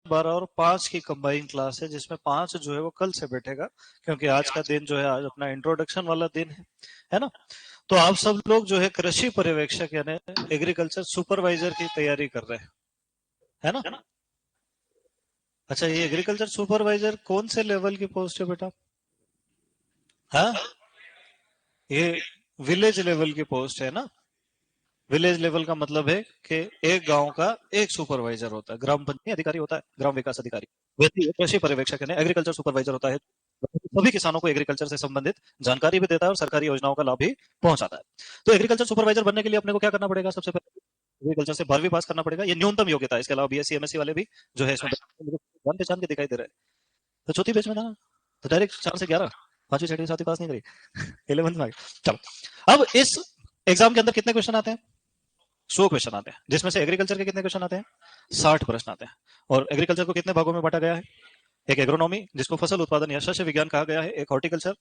12 और 5 की combine class है, जिसमें 5 जो है वो कल से बैठेगा, क्योंकि आज का दिन जो है आज अपना इंट्रोडक्शन वाला दिन है ना। तो आप सब लोग जो है कृषि पर्यवेक्षक यानी एग्रीकल्चर सुपरवाइजर की तैयारी कर रहे हैं, है ना। अच्छा, ये एग्रीकल्चर सुपरवाइजर कौन से लेवल की पोस्ट है बेटा? हाँ, ये विलेज लेवल की पोस्ट है ना। विलेज लेवल का मतलब है कि एक गांव का एक सुपरवाइजर होता है, ग्राम पंचायत अधिकारी होता है, ग्राम विकास अधिकारी। वैसे ही कृषि पर्यवेक्षक यानी एग्रीकल्चर सुपरवाइजर होता है, सभी किसानों को एग्रीकल्चर से संबंधित जानकारी भी देता है और सरकारी योजनाओं का लाभ भी पहुंचाता है। तो एग्रीकल्चर सुपरवाइजर बनने के लिए अपने को क्या करना पड़ेगा? सबसे पहले एग्रीकल्चर से 12वीं पास करना पड़ेगा, ये न्यूनतम योग्यता है। इसके अलावा बीएससी एमएससी वाले भी जो है इसमें मुझे जान पहचान के दिखाई दे रहे हैं। तो चौथी बैच में था ना, तो डायरेक्ट 4 से 11, 5वीं 6वीं 7वीं पास नहीं करी, 11th में आ गए। चलो, अब इस एग्जाम के अंदर कितने क्वेश्चन आते हैं? 100 क्वेश्चन आते हैं, जिसमें से एग्रीकल्चर के कितने क्वेश्चन आते हैं? 60 प्रश्न आते हैं। और एग्रीकल्चर को कितने भागों में बांटा गया है? एक एग्रोनॉमी, जिसको फसल उत्पादन या शस्य विज्ञान कहा गया है, एक हॉर्टिकल्चर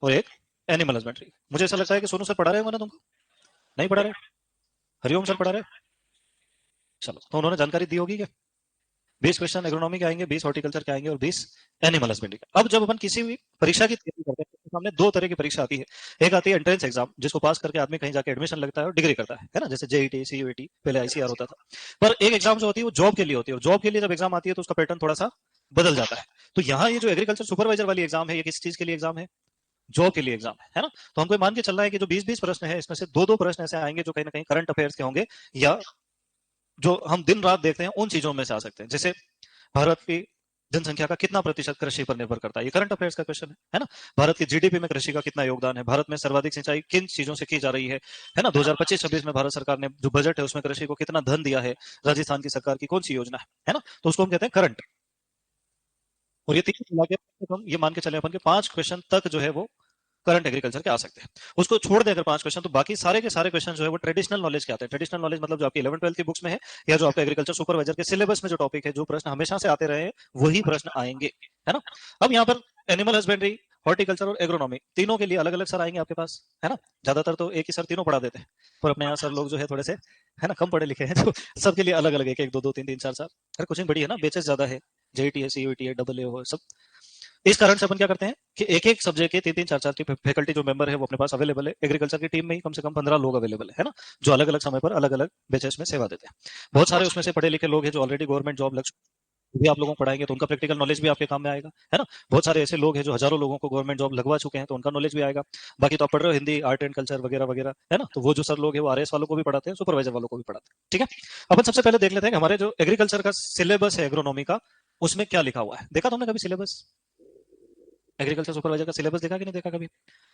और एक एनिमल हस्बेंड्री। मुझे ऐसा लगता है कि सोनू सर पढ़ा रहे होंगे ना तुमको? नहीं पढ़ा रहे? हरिओम सर पढ़ा रहे? चलो, तो उन्होंने जानकारी दी होगी क्या? 20 क्वेश्चन एग्रोनॉमी के आएंगे, 20 हॉर्टिकल्चर के आएंगे और 20 एनिमल हस्बेंड्री के। अब जब अपन किसी भी परीक्षा की तैयारी करते हैं तो सामने दो तरह की परीक्षा आती है। एक आती है एंट्रेंस एग्जाम, जिसको पास करके आदमी कहीं जाके एडमिशन लगता है और डिग्री करता है ना, जैसे जेईटी सीयूईटी, पहले आईसीआर होता था। पर एक एग्जाम जो होती है वो जॉब के लिए होती है, और जॉब के लिए जब एग्जाम आती है तो उसका पैटर्न थोड़ा सा बदल जाता है। तो यहाँ ये जो एग्रीकल्चर सुपरवाइजर वाली एग्जाम है, ये किस चीज के लिए एग्जाम है? जॉब के लिए एग्जाम है ना। तो हमको मान के चलना है कि जो 20-20 प्रश्न है, इसमें से दो दो प्रश्न ऐसे आएंगे जो कहीं ना कहीं करंट अफेयर्स के होंगे, या जो हम दिन रात देखते हैं उन चीजों में से आ सकते हैं। जैसे भारत की जनसंख्या का कितना प्रतिशत कृषि पर निर्भर करता है, ये करंट अफेयर्स का क्वेश्चन है ना। भारत की जीडीपी में कृषि का कितना योगदान है, भारत में सर्वाधिक सिंचाई किन चीजों से की जा रही है ना। 2025-26 में भारत सरकार ने जो बजट है उसमें कृषि को कितना धन दिया है, राजस्थान की सरकार की कौन सी योजना है ना। तो उसको हम कहते हैं करंट। और ये तीन मिला के हम ये मान के चले अपन के 5 क्वेश्चन तक जो है वो करंट एग्रीकल्चर के आ सकते हैं। उसको छोड़ दे अगर 5 क्वेश्चन, तो बाकी सारे के सारे क्वेश्चन जो है वो ट्रेडिशनल नॉलेज के आते हैं। ट्रेडिशनल नॉलेज मतलब जो आपकी 11th-12th की बुक्स में है, या जो आपका एग्रीकल्चर सुपरवाइजर के सिलेबस में जो टॉपिक है, जो प्रश्न हमेशा से आते रहे हैं, वही प्रश्न आएंगे, है ना। अब यहाँ पर एनिमल हस्बेंड्री, हॉर्टिकल्चर और एग्रोनॉमी तीनों के लिए अलग अलग सर आएंगे आपके पास, है ना। ज्यादातर तो एक ही सर तीनों पढ़ा देते हैं, पर अपने यहाँ सर लोग जो है थोड़े से है ना कम पढ़े लिखे हैं, तो सबके लिए अलग अलग एक एक दो दो तीन तीन चार चार। अरे कोचिंग बड़ी है ना, बेचेस ज्यादा है, जेईटी है, सीयूईटी है, डबल ए हो सब। इस कारण से अपन क्या करते हैं कि एक एक सब्जेक्ट के 3-3 4-4 की फैकल्टी जो मेंबर है वो अपने पास अवेलेबल है। एग्रीकल्चर की टीम में ही कम से कम 15 लोग अवेलेबल है ना, जो अलग अलग समय पर अलग अलग बेचेस में सेवा देते हैं। बहुत सारे उसमें से पढ़े लिखे लोग हैं जो ऑलरेडी गवर्नमेंट जॉब लग चुके हैं, भी आप लोगों को पढ़ाएंगे तो उनका प्रैक्टिकल नॉलेज भी आपके काम में आएगा, है ना। बहुत सारे ऐसे लोग हैं जो हजारों लोगों को गवर्नमेंट जॉब लगवा चुके हैं, तो उनका नॉलेज भी आएगा। बाकी तो आप पढ़ रहे हो हिंदी, आर्ट एंड कल्चर वगैरह वगैरह, है ना। तो वो जो सर लोग हैं वो आरएस वालों को भी पढ़ाते हैं, सुपरवाइजर वालों को भी पढ़ाते हैं, ठीक है। अपन सबसे पहले देख लेते हैं कि हमारे जो एग्रीकल्चर का सिलेबस है एग्रोनॉमी का, उसमें क्या लिखा हुआ है। देखा तुमने कभी सिलेबस? एग्रीकल्चर सुपरवाइजर का सिलेबस देखा कि नहीं देखा कभी?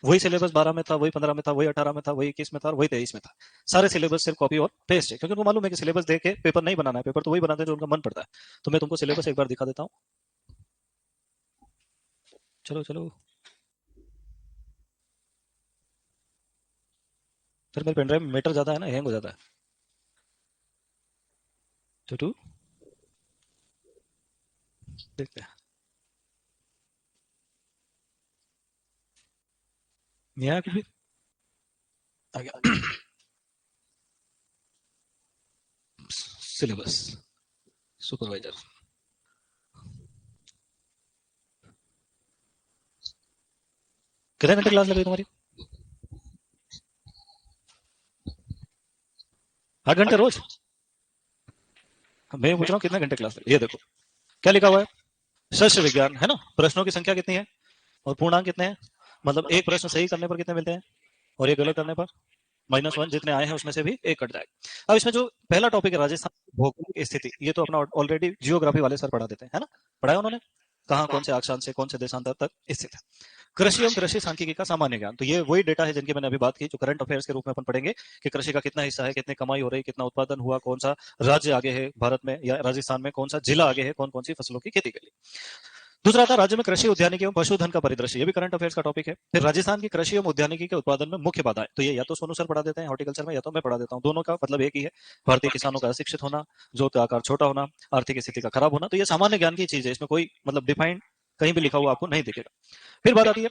वही सिलेबस 12 में था, वही 15 में था, वही 18 में था, वही 21 में था और वही 23 में था। सारे सिलेबस सिर्फ कॉपी और पेस्ट है, क्योंकि उनको मालूम है कि सिलेबस देख के पेपर नहीं बनाना है, पेपर तो वही बनाते हैं जो उनका मन पड़ता है। तो मैं तुमको सिलेबस एक बार दिखा देता हूँ। चलो चलो, फिर मेरे पेनड्राइव में मीटर ज्यादा है ना, हैंग हो जाता है। टू देखते हैं, यहाँ कुछ भी आ गया। सिलेबस सुपरवाइजर, कितने घंटे क्लास लगी तुम्हारी? 8 घंटे रोज? मैं पूछ रहा हूँ कितने घंटे क्लास लगी। ये देखो क्या लिखा हुआ है, शस्य विज्ञान, है ना। प्रश्नों की संख्या कितनी है और पूर्णांक कितने हैं, मतलब एक प्रश्न सही करने पर कितने मिलते हैं और एक गलत करने पर -1, जितने आए हैं उसमें से भी एक कट जाएगा। अब इसमें जो पहला टॉपिक है राजस्थान की भौगोलिक स्थिति, ये तो अपना ऑलरेडी जियोग्राफी वाले सर पढ़ा देते हैं, है ना। पढ़ाया उन्होंने, कहाँ कौन से अक्षांश से कौन से देशांतर तक स्थित है। कृषि एवं कृषि सांख्यिकी का सामान्य ज्ञान, तो ये वही डेटा है जिनकी मैंने अभी बात की, जो करंट अफेयर्स के रूप में अपन पढ़ेंगे कि कृषि का कितना हिस्सा है, कितनी कमाई हो रही, कितना उत्पादन हुआ, कौन सा राज्य आगे है भारत में या राजस्थान में, कौन सा जिला आगे है कौन कौन सी फसलों की खेती के लिए। दूसरा था राज्य में कृषि उद्यानिकी एवं पशुधन का परिदृश्य, ये भी करंट अफेयर्स का टॉपिक है। फिर राजस्थान की कृषि एवं उद्यानिकी के उत्पादन में मुख्य बाधाएं, तो ये या तो सोनू सर पढ़ा देते हैं हॉर्टिकल्चर में, या तो मैं पढ़ा देता हूँ, दोनों का मतलब एक ही है। भारतीय किसानों का अशिक्षित होना, जोत का आकार छोटा होना, आर्थिक स्थिति का खराब होना। तो ये सामान्य ज्ञान की चीज है, इसमें कोई मतलब डिफाइंड कहीं भी लिखा हुआ आपको नहीं दिखेगा। फिर बात आती है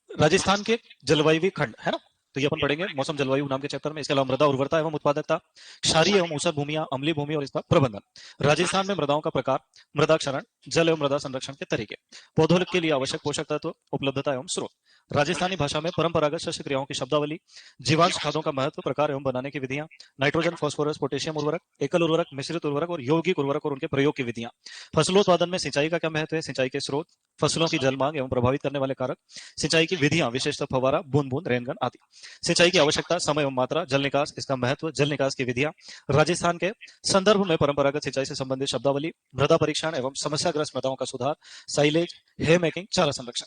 राजस्थान के जलवायु खंड, है ना। तो ये अपन पढ़ेंगे मौसम जलवायु नाम के चैप्टर में। इसके अलावा मृदा उर्वरता एवं उत्पादकता, क्षारीय एवं ऊसर भूमियां, अम्लीय भूमि और इसका प्रबंधन, राजस्थान में मृदाओं का प्रकार, मृदा क्षरण, जल एवं मृदा संरक्षण के तरीके, पौधों के लिए आवश्यक पोषक तत्व, उपलब्धता एवं स्रोत, राजस्थानी भाषा में परंपरागत शस्य क्रियाओं की शब्दावली, जीवांश खादों का महत्व, प्रकार एवं बनाने की विधियां, नाइट्रोजन, फास्फोरस, पोटेशियम उर्वरक, एकल उर्वरक, मिश्रित उर्वरक और यौगिक उर्वरक और उनके प्रयोग की विधियां, फसलोत्पादन में सिंचाई का क्या महत्व है, सिंचाई के स्रोत, फसलों की जल मांग एवं प्रभावित करने वाले कारक, सिंचाई की विधियां, विशेषतः फव्वारा, बूंद बूंद, रेनगन आदि, सिंचाई की आवश्यकता, समय एवं मात्रा, जल निकास, इसका महत्व, जल निकास की विधियां, राजस्थान के संदर्भ में परंपरागत सिंचाई से संबंधित शब्दावली, मृदा परीक्षण एवं समस्याग्रस्त मृदाओं का सुधार, साइलेज, हे मेकिंग, चारा संरक्षण,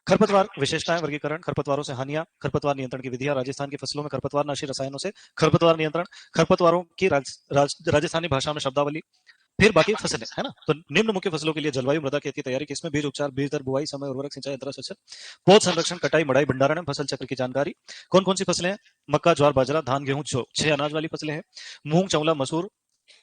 खरपतवार विशेषताएं, वर्गीकरण, खरपतवारों से हानियां, खरपतवार नियंत्रण की विधियां, राजस्थान की फसलों में खरपतवार नाशी रसायनों से खरपतवार नियंत्रण, खरपतवारों की राजस्थानी भाषा में शब्दावली, फिर बाकी फसलें, है ना। तो निम्न मुख्य फसलों के लिए जलवायु, मृदा खेती की तैयारी, किसमें बीज उपचार, बीज दर, बुआई, समय, उर्वरक, सिंचाई, अंतरा सेचन, पौध संरक्षण, कटाई, मड़ाई, भंडारण, फसल चक्र की जानकारी, कौन कौन सी फसलें हैं, मक्का, ज्वार, बाजरा, धान, गेहूं, जौ, 6 अनाज वाली फसलें हैं, मूंग, चौला, मसूर,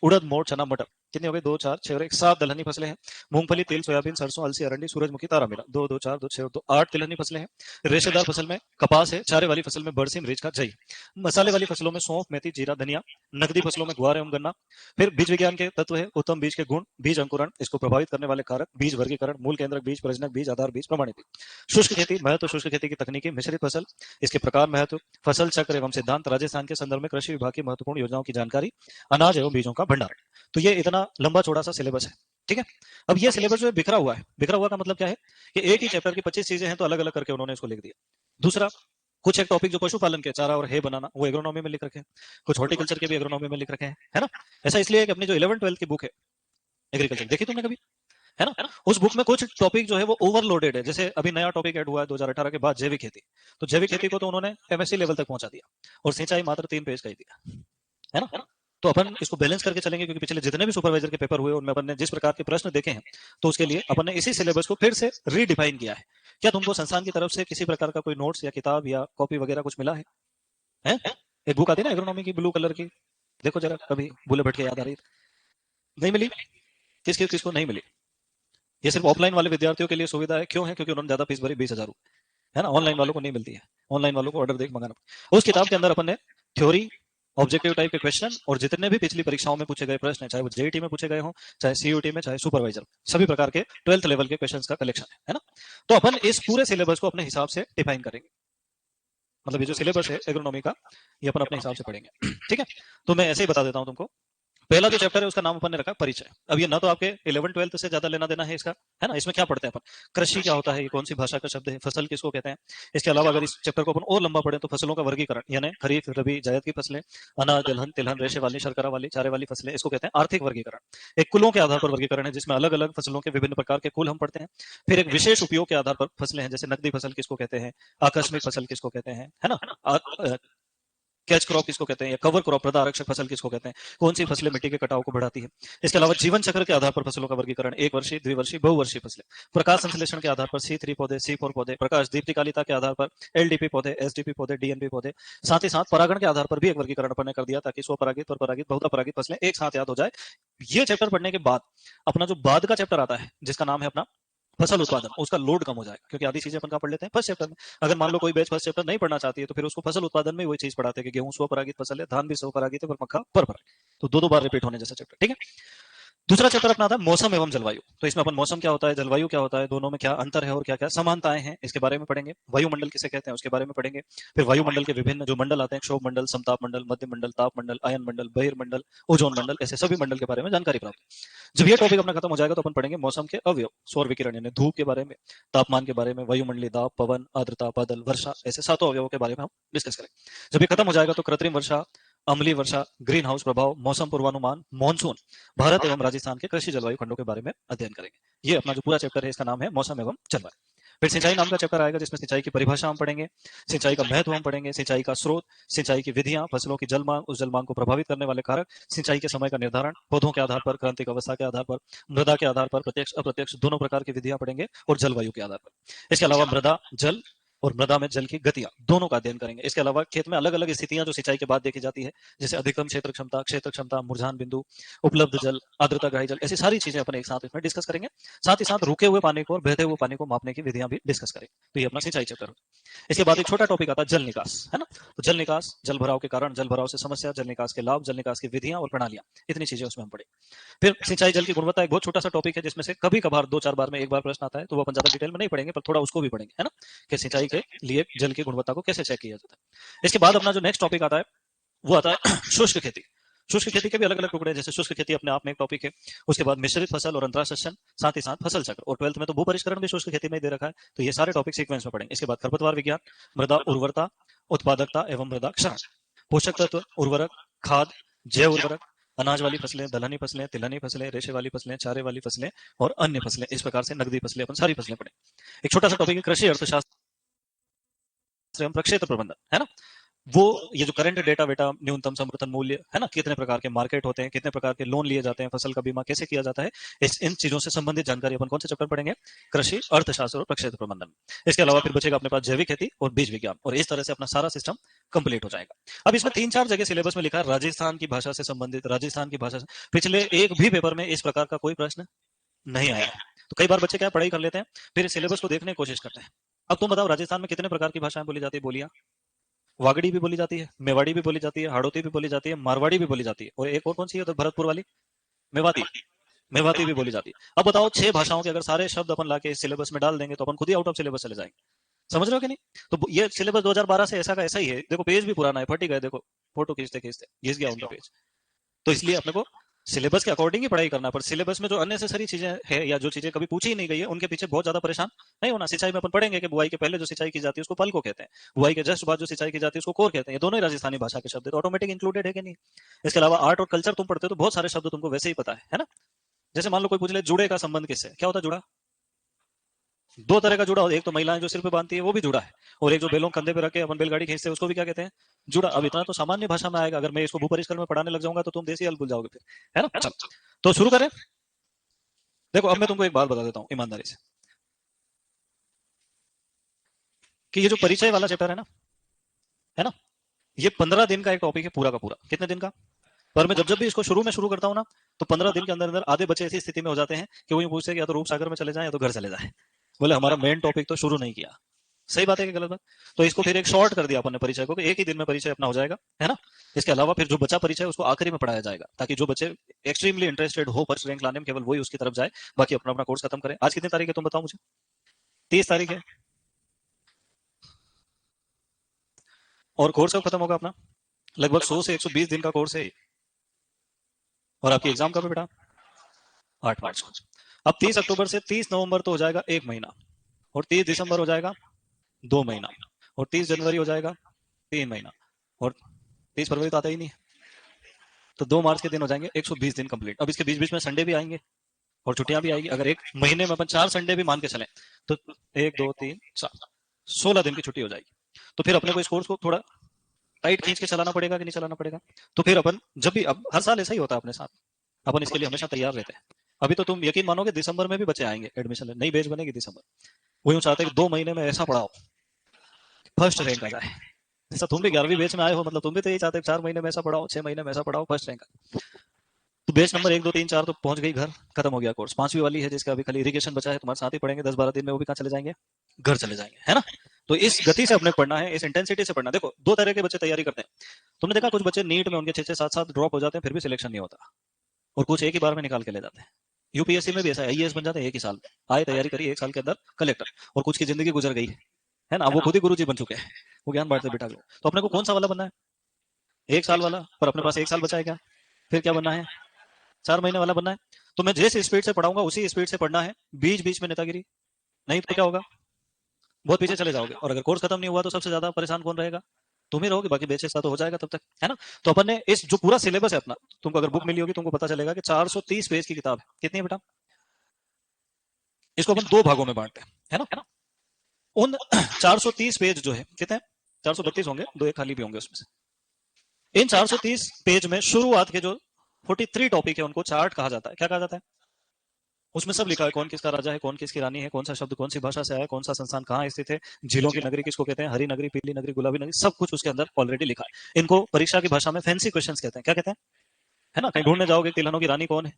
उड़द, मोठ, चना, मटर, कितने हो गए, 2 4 6 और 1 7 दलहनी फसलें हैं, मूंगफली, तिल, सोयाबीन, सरसों, अलसी, अरंडी, सूरजमुखी, तारामीरा, 2 2 4 2 6 2 8 तिलहनी फसलें हैं, रेशेदार फसल में कपास है, चारे वाली फसल में बरसीम, मरीच का जई, मसाले वाली फसलों में सौंफ, मेथी, जीरा, धनिया, नकदी फसलों में ग्वार एवं गन्ना, फिर बीज विज्ञान के तत्व है, उत्तम बीज के गुण, बीज अंकुरण, इसको प्रभावित करने वाले कारक, बीज वर्गीकरण, मूल केंद्रक बीज, प्रजनक बीज, आधार बीज, प्रमाणित बीज, शुष्क खेती, महत्व, शुष्क खेती की तकनीकी, मिश्रित फसल, इसके प्रकार, महत्व, फसल चक्र एवं सिद्धांत, राजस्थान के संदर्भ में कृषि विभाग की महत्वपूर्ण योजनाओं की जानकारी, अनाज एवं बीजों का भंडारण। तो ये इतना लंबा चौड़ा सा सिलेबस है, ठीक है। अब ये सिलेबस जो है बिखरा हुआ है, बिखरा हुआ का मतलब क्या है कि एक ही चैप्टर की 25 चीजें हैं तो अलग अलग करके उन्होंने इसको लिख दिया। दूसरा, कुछ एक टॉपिक जो पशुपालन के, चारा और है बनाना, वो एग्रोनॉमी में लिख रखे हैं, कुछ हॉर्टिकल्चर के भी एग्रोनॉमी में लिख रखे हैं, है ना। ऐसा इसलिए कि अपनी जो 11 12 की बुक है एग्रीकल्चर, देखी तुमने कभी, है ना, उस बुक में कुछ टॉपिक जो है वो ओवरलोडेड है। जैसे अभी नया टॉपिक ऐड हुआ है 2018 के बाद, जैविक खेती, तो जैविक खेती को तो उन्होंने एमएससी लेवल तक पहुंचा दिया और सिंचाई मात्र 3 पेज का ही दिया, है ना। तो अपन इसको बैलेंस करके चलेंगे, क्योंकि पिछले जितने भी सुपरवाइजर के पेपर हुए उनमें अपन ने जिस प्रकार के प्रश्न देखे हैं, तो उसके लिए अपन ने इसी सिलेबस को फिर से रीडिफाइन किया है। क्या तुमको संस्थान की तरफ से किसी प्रकार का कोई नोट्स या किताब या कॉपी वगैरह कुछ मिला है? हैं? एक बुक आती है ना एग्रोनॉमी की, ब्लू कलर की, देखो जरा, कभी भूले भटके याद आ रही है? नहीं मिली? किसको नहीं मिली? ये सिर्फ ऑफलाइन वाले विद्यार्थियों के लिए सुविधा है। क्यों है? क्योंकि उन्होंने ज्यादा फीस भरी, 20,000, है ना। ऑनलाइन वालों को नहीं मिलती है, ऑनलाइन वालों को ऑर्डर देख मंगाना। उस किताब के अंदर अपन ने थ्योरी, ऑब्जेक्टिव टाइप के क्वेश्चन और जितने भी पिछली परीक्षाओं में पूछे गए प्रश्न हैं, चाहे वो जेईटी में पूछे गए हों, चाहे सीयूटी में, चाहे सुपरवाइजर, सभी प्रकार के 12th लेवल के क्वेश्चंस का कलेक्शन है ना। तो अपन इस पूरे सिलेबस को अपने हिसाब से डिफाइन करेंगे, मतलब ये जो सिलेबस है एग्रोनॉमी का, ये अपन अपने हिसाब से पढ़ेंगे, ठीक है। तो मैं ऐसे ही बता देता हूं तुमको। पहला जो चैप्टर है उसका नाम अपन ने रखा परिचय। अब ये ना तो आपके 11 12 से ज्यादा लेना देना है इसका, है ना। इसमें क्या पढ़ते हैं अपन, कृषि क्या होता है, ये कौन सी भाषा का शब्द है, फसल किसको कहते हैं। इसके अलावा अगर इस चैप्टर को अपन और लंबा पढ़े तो फसलों का वर्गीकरण, यानी खरीफ, रबी, जायद की फसलें, अनाज, दलहन, तिलहन, रेशे वाली, शर्करा वाली, चारे वाली फसलें, इसको कहते हैं आर्थिक वर्गीकरण। एक कुलों के आधार पर वर्गीकरण है, जिसमें अलग अलग फसलों के विभिन्न प्रकार के कुल हम पढ़ते हैं। फिर एक विशेष उपयोग के आधार पर फसलें हैं, जैसे नकदी फसल किसको कहते हैं, आकस्मिक फसल किसको कहते हैं, है ना, कैच क्रॉप किसको कहते हैं, या कवर क्रॉप, प्रदा आरक्षक फसल किसको कहते हैं, कौन सी फसलें मिट्टी के कटाव को बढ़ाती है। इसके अलावा जीवन चक्र के आधार पर फसलों का वर्गीकरण, एक वर्षीय, द्विवर्षीय, बहुवर्षीय फसलें, प्रकाश संश्लेषण के आधार पर C3 पौधे, C4 पौधे, प्रकाश दीप्तिकालिता के आधार पर LDP पौधे, SDP पौधे, DNP पौधे। साथ ही साथ परागण के आधार पर भी एक वर्गीकरण अपन ने कर दिया, ताकि स्वपरागित और परागित, बहुपरागित फसलें एक साथ याद हो जाए। ये चैप्टर पढ़ने के बाद अपना जो बाद का चैप्टर आता है, जिसका नाम है अपना फसल उत्पादन, उसका लोड कम हो जाएगा, क्योंकि आधी चीजें अपन कहाँ पढ़ लेते हैं, फर्स्ट चैप्टर में। अगर मान लो कोई बैच फर्स्ट चैप्टर नहीं पढ़ना चाहती है, तो फिर उसको फसल उत्पादन में वही चीज पढ़ाते हैं कि गेहूं स्वपरागित फसल है, धान भी स्वपरागित है, पर मक्का परपरागित, तो दो बार रिपीट होने जैसा चैप्टर, ठीक है। दूसरा चैप्टर अपना था मौसम एवं जलवायु। तो इसमें अपन मौसम क्या होता है, जलवायु क्या होता है, दोनों में क्या अंतर है और क्या क्या समानताएं हैं, इसके बारे में पढ़ेंगे। वायुमंडल किसे कहते हैं उसके बारे में पढ़ेंगे। फिर वायुमंडल के विभिन्न जो मंडल आते हैं, क्षोभ मंडल, समताप मंडल, मध्य मंडल, ताप मंडल, आयन मंडल, बहिर्मंडल, ओजोन मंडल, ऐसे सभी मंडल के बारे में जानकारी प्राप्त। जब ये टॉपिक अपना खत्म हो जाएगा तो अपन पढ़ेंगे मौसम के अवयव, सौर विकिरण यानी धूप के बारे में, तापमान के बारे में, वायुमंडलीय दाब, पवन, आर्द्रता, बादल, वर्षा, ऐसे 7 अवयवों के बारे में हम डिस्कस करेंगे। जब ये खत्म हो जाएगा तो कृत्रिम वर्षा, अम्लीय वर्षा, ग्रीन हाउस प्रभाव, मौसम पूर्वानुमान, मॉनसून, भारत एवं राजस्थान के कृषि जलवायु खंडों के बारे में अध्ययन करेंगे। ये अपना जो पूरा चैप्टर है इसका नाम है मौसम एवं जलवायु। फिर सिंचाई नाम का चैप्टर आएगा, जिसमें सिंचाई की परिभाषा हम पढ़ेंगे, सिंचाई का महत्व हम पढ़ेंगे, सिंचाई का स्रोत, सिंचाई की विधियां, फसलों की जल मांग, उस जल मांग को प्रभावित करने वाले कारक, सिंचाई के समय का निर्धारण, पौधों के आधार पर, क्रांतिक अवस्था के आधार पर, मृदा के आधार पर, प्रत्यक्ष अप्रत्यक्ष दोनों प्रकार की विधियां पढ़ेंगे, और जलवायु के आधार पर। इसके अलावा मृदा, जल, और मृदा में जल की गतियां, दोनों का अध्ययन करेंगे। इसके अलावा खेत में अलग अलग स्थितियां जो सिंचाई के बाद देखी जाती है, जैसे अधिकतम क्षेत्र क्षमता, मुरझान बिंदु, उपलब्ध जल, आर्द्रता ग्राही जल, ऐसी सारी चीजें अपन एक साथ इसमें डिस्कस करेंगे। साथ ही साथ रुके हुए पानी को और बहते हुए पानी को मापने की विधियां भी डिस्कस करेंगे। तो ये अपना सिंचाई चैप्टर हो। इसके बाद एक छोटा टॉपिक आता है जल निकास, है ना। तो जल निकास, जल भराव के कारण, जल भराव से समस्या, जल निकास के लाभ, जल निकास की विधियां और प्रणालियां, इतनी चीजें उसमें हम पढ़े। फिर सिंचाई जल की गुणवत्ता, एक बहुत छोटा सा टॉपिक है जिसमें से कभी कभार 2-4 बार में एक बार प्रश्न आता है, तो वो अपन ज्यादा डिटेल में नहीं पढ़ेंगे, पर थोड़ा उसको भी पढ़ेंगे, है ना, कि सिंचाई के लिए जल की गुणवत्ता को कैसे चेक किया जाता है। इसके बाद अपना जो नेक्स्ट टॉपिक आता है वो आता है शुष्क खेती। शुष्क खेती के भी अलग अलग टुकड़े, जैसे शुष्क खेती अपने आप में एक टॉपिक है। उसके बाद मिश्रित फसल और अंतराशस्यन, साथ ही साथ फसल चक्र, और 12th में तो भू परिष्करण भी शुष्क खेती में ही दे रखा है। तो ये सारे टॉपिक सीक्वेंस में पढ़ेंगे। इसके बाद खरपतवार विज्ञान, मृदा उर्वरता, उत्पादकता एवं मृदा क्षरण, पोषक तत्व, उर्वरक, खाद, जैव उर्वरक, अनाज वाली फसलें, दलहनी फसलें, तिलहनी फसलें, रेशे वाली फसलें, चारे वाली फसलें और अन्य फसलें, इस प्रकार से नकदी फसलें, अपन सारी फसलें पढ़ें। एक छोटा सा टॉपिक है कृषि अर्थशास्त्र एवं प्रक्षेत्र प्रबंधन, है ना। वो ये जो करंट डेटा बेटा, न्यूनतम समर्थन मूल्य, है ना, कितने प्रकार के मार्केट होते हैं, कितने प्रकार के लोन लिए जाते हैं, फसल का बीमा कैसे किया जाता है, इन चीजों से संबंधित जानकारी अपन कौन से चैप्टर पढ़ेंगे, कृषि अर्थशास्त्र और प्रक्षेत्र प्रबंधन। इसके अलावा फिर बचेगा अपने पास जैविक खेती और बीज विज्ञान, और इस तरह से अपना सारा सिस्टम कंप्लीट हो जाएगा। अब इसमें 3-4 जगह सिलेबस में लिखा है राजस्थान की भाषा से संबंधित, राजस्थान की भाषा से, पिछले एक भी पेपर में इस प्रकार का कोई प्रश्न नहीं आया है। तो कई बार बच्चे क्या पढ़ाई कर लेते हैं, फिर सिलेबस को देखने की कोशिश करते हैं। अब तुम बताओ राजस्थान में कितने प्रकार की भाषाएं बोली जाती है, बोलियां? वागड़ी भी बोली जाती है, मेवाड़ी भी बोली जाती है, हाड़ौती भी बोली जाती है, मारवाड़ी भी बोली जाती है, और एक और कौन सी है तो भरतपुर वाली, मेवाती, मेवाती भी बोली जाती है। अब बताओ 6 भाषाओं के अगर सारे शब्द अपन लाके इस सिलेबस में डाल देंगे तो अपन खुद ही आउट ऑफ सिलेबस चले जाएंगे। समझ रहे हो कि नहीं? तो ये सिलेबस 2012 से ऐसा का ऐसा ही है। देखो पेज भी पुराना है, फट ही गए, देखो फोटो खींचते खींचते घिस गया उनका पेज। तो इसलिए अपने को सिलेबस के अकॉर्डिंग ही पढ़ाई करना, पर सिलेबस में जो अननेसेसरी चीजें है या जो चीजें कभी पूछी ही नहीं गई है उनके पीछे बहुत ज्यादा परेशान नहीं होना। सिंचाई में अपन पढ़ेंगे कि बुआई के पहले जो सिंचाई की जाती है उसको पल को कहते हैं, बुआई के जस्ट बाद जो सिंचाई की जाती है उसको कोर कहते हैं। ये दोनों ही राजस्थानी भाषा के शब्द है, तो ऑटोमेटिक इंक्लूडेड है कि नहीं। इसके अलावा आर्ट और कल्चर तुम पढ़ते हो तो बहुत सारे शब्द तुमको वैसे ही पता है ना। जैसे मान लो कोई पूछ ले जुड़े का संबंध किससे, क्या होता है जुड़ा? 2 तरह का जुड़ा, एक तो महिलाएं जो सिर पे बांधती है वो भी जुड़ा है, और एक जो बैलों कंधे पे रख के अपन बैलगाड़ी खींचते हैं उसको भी क्या कहते हैं, जुड़ा। अब इतना तो सामान्य भाषा में आएगा, अगर मैं इसको भू परिष्करण में पढ़ाने लग जाऊंगा तो तुम देसी हल भूल जाओगे फिर, है ना। चल तो शुरू करें। देखो अब मैं तुमको एक बात बता देता हूँ ईमानदारी से, कि ये जो परिचय वाला चैप्टर है ना, ये 15 दिन का एक टॉपिक है पूरा का पूरा। कितने दिन का? पर मैं जब भी इसको शुरू में शुरू करता हूँ ना, तो 15 दिन के अंदर अंदर आधे बच्चे ऐसी स्थिति में हो जाते हैं कि वो यूं पूछते हैं कि या तो रूप सागर में चले जाए या तो घर चले जाए। बोले हमारा मेन टॉपिक तो शुरू नहीं किया। सही बात है कि गलत बात? तो इसको फिर एक शॉर्ट कर दिया अपन ने परिचय को, कि एक ही दिन में परिचय अपना हो जाएगा, है ना। इसके अलावा फिर जो बचा परिचय उसको आखिरी में पढ़ाया जाएगा, ताकि जो बच्चे एक्सट्रीमली इंटरेस्टेड हो फर्स्ट रैंक लाने में, केवल वही उसकी तरफ जाए, बाकी अपना अपना कोर्स खत्म करें। आज कितनी तारीख है तुम बताओ मुझे? 30 तारीख है, और कोर्स कब खत्म होगा अपना? लगभग 100 से 120 दिन का कोर्स है ये। और आपकी एग्जाम कब है बेटा? 8 मार्च को। अब 30 अक्टूबर से 30 नवंबर तो हो जाएगा 1 महीना, और 30 दिसंबर हो जाएगा 2 महीना, और 30 जनवरी हो जाएगा 3 महीना, और 30 फरवरी तो आता ही नहीं है, तो 2 मार्च के दिन हो जाएंगे 120 दिन कंप्लीट। अब इसके बीच बीच में संडे भी आएंगे और छुट्टियां भी आएगी। अगर एक महीने में अपन 4 संडे भी मान के चलें तो 1 2 3 4 16 दिन की छुट्टी हो जाएगी। तो फिर अपने को इस कोर्स को थोड़ा टाइट खींच के चलाना पड़ेगा कि नहीं चलाना पड़ेगा? तो फिर अपन जब भी, अब हर साल ऐसा ही होता है अपने साथ, अपन इसके लिए हमेशा तैयार रहते हैं। अभी तो तुम यकीन मानोगे दिसंबर में भी बच्चे आएंगे एडमिशन, नई बैच बनेगी दिसंबर। वो यूं चाहते हैं कि 2 महीने में ऐसा पढ़ाओ फर्स्ट रैंक आ जाए। जैसा तुम भी 11वीं बैच में आए हो, मतलब तुम भी तो यही चाहते हो 4 महीने में ऐसा पढ़ाओ, 6 महीने में ऐसा पढ़ाओ, फर्स्ट रैंक। तो बैच नंबर 1 2 3 4 तो पहुंच गई घर, खत्म हो गया कोर्स। 5वीं वाली है जिसका अभी खाली इरिगेशन बचा है, तुम्हारे साथ ही पढ़ेंगे 10-12 दिन में, वो भी कहाँ चले जाएंगे? घर चले जाएंगे, है ना। तो इस गति से अपने पढ़ना है, इस इंटेंसिटी से पढ़ना। देखो 2 तरह के बच्चे तैयारी करते हैं। तुमने देखा कुछ बच्चे नीट में उनके 6-6 7-7 ड्रॉप हो जाते हैं, फिर भी सिलेक्शन नहीं होता, और कुछ एक ही बार में निकाल के ले जाते हैं। यूपीएससी में भी ऐसा आईएएस बन जाते हैं एक ही साल में, आए तैयारी करी 1 साल के अंदर कलेक्टर, और कुछ की जिंदगी गुजर गई है ना। वो खुद ही गुरुजी बन चुके हैं, वो ज्ञान बांटते बिठा लो। तो अपने को कौन सा वाला बनना है? 1 साल वाला, पर अपने पास 1 साल बचा है क्या? फिर क्या बनना है? 4 महीने वाला बनना है। तो मैं जिस स्पीड से पढ़ाऊंगा उसी स्पीड से पढ़ना है, बीच बीच में नेतागिरी नहीं, तो क्या होगा? बहुत पीछे चले जाओगे, और अगर कोर्स खत्म नहीं हुआ तो सबसे ज्यादा परेशान कौन रहेगा? तुम ही रहोगे, बाकी बेचेस तो हो जाएगा तब तक, है ना। तो अपन ने इस जो पूरा सिलेबस है अपना, तुमको अगर बुक मिली होगी तुमको पता चलेगा कि 430 पेज की किताब है। कितनी है बेटा? इसको अपन 2 भागों में बांटते हैं, है ना। उन 430 पेज जो है कितने? 432 होंगे, 2 एक खाली भी होंगे उसमें से। इन 430 पेज में शुरुआत के जो 43 टॉपिक है उनको चार्ट कहा जाता है। क्या कहा जाता है? उसमें सब लिखा है, कौन किसका राजा है, कौन किसकी रानी है, कौन सा शब्द कौन सी भाषा से आया, कौन सा संस्थान कहाँ स्थित है, झीलों की नगरी किसको कहते हैं, हरी नगरी, पीली नगरी, गुलाबी नगरी, सब कुछ उसके अंदर ऑलरेडी लिखा है। इनको परीक्षा की भाषा में फैंसी क्वेश्चंस कहते हैं। क्या कहते हैं? है ना? कहीं ढूंढने जाओगे तिलहनों की रानी कौन है,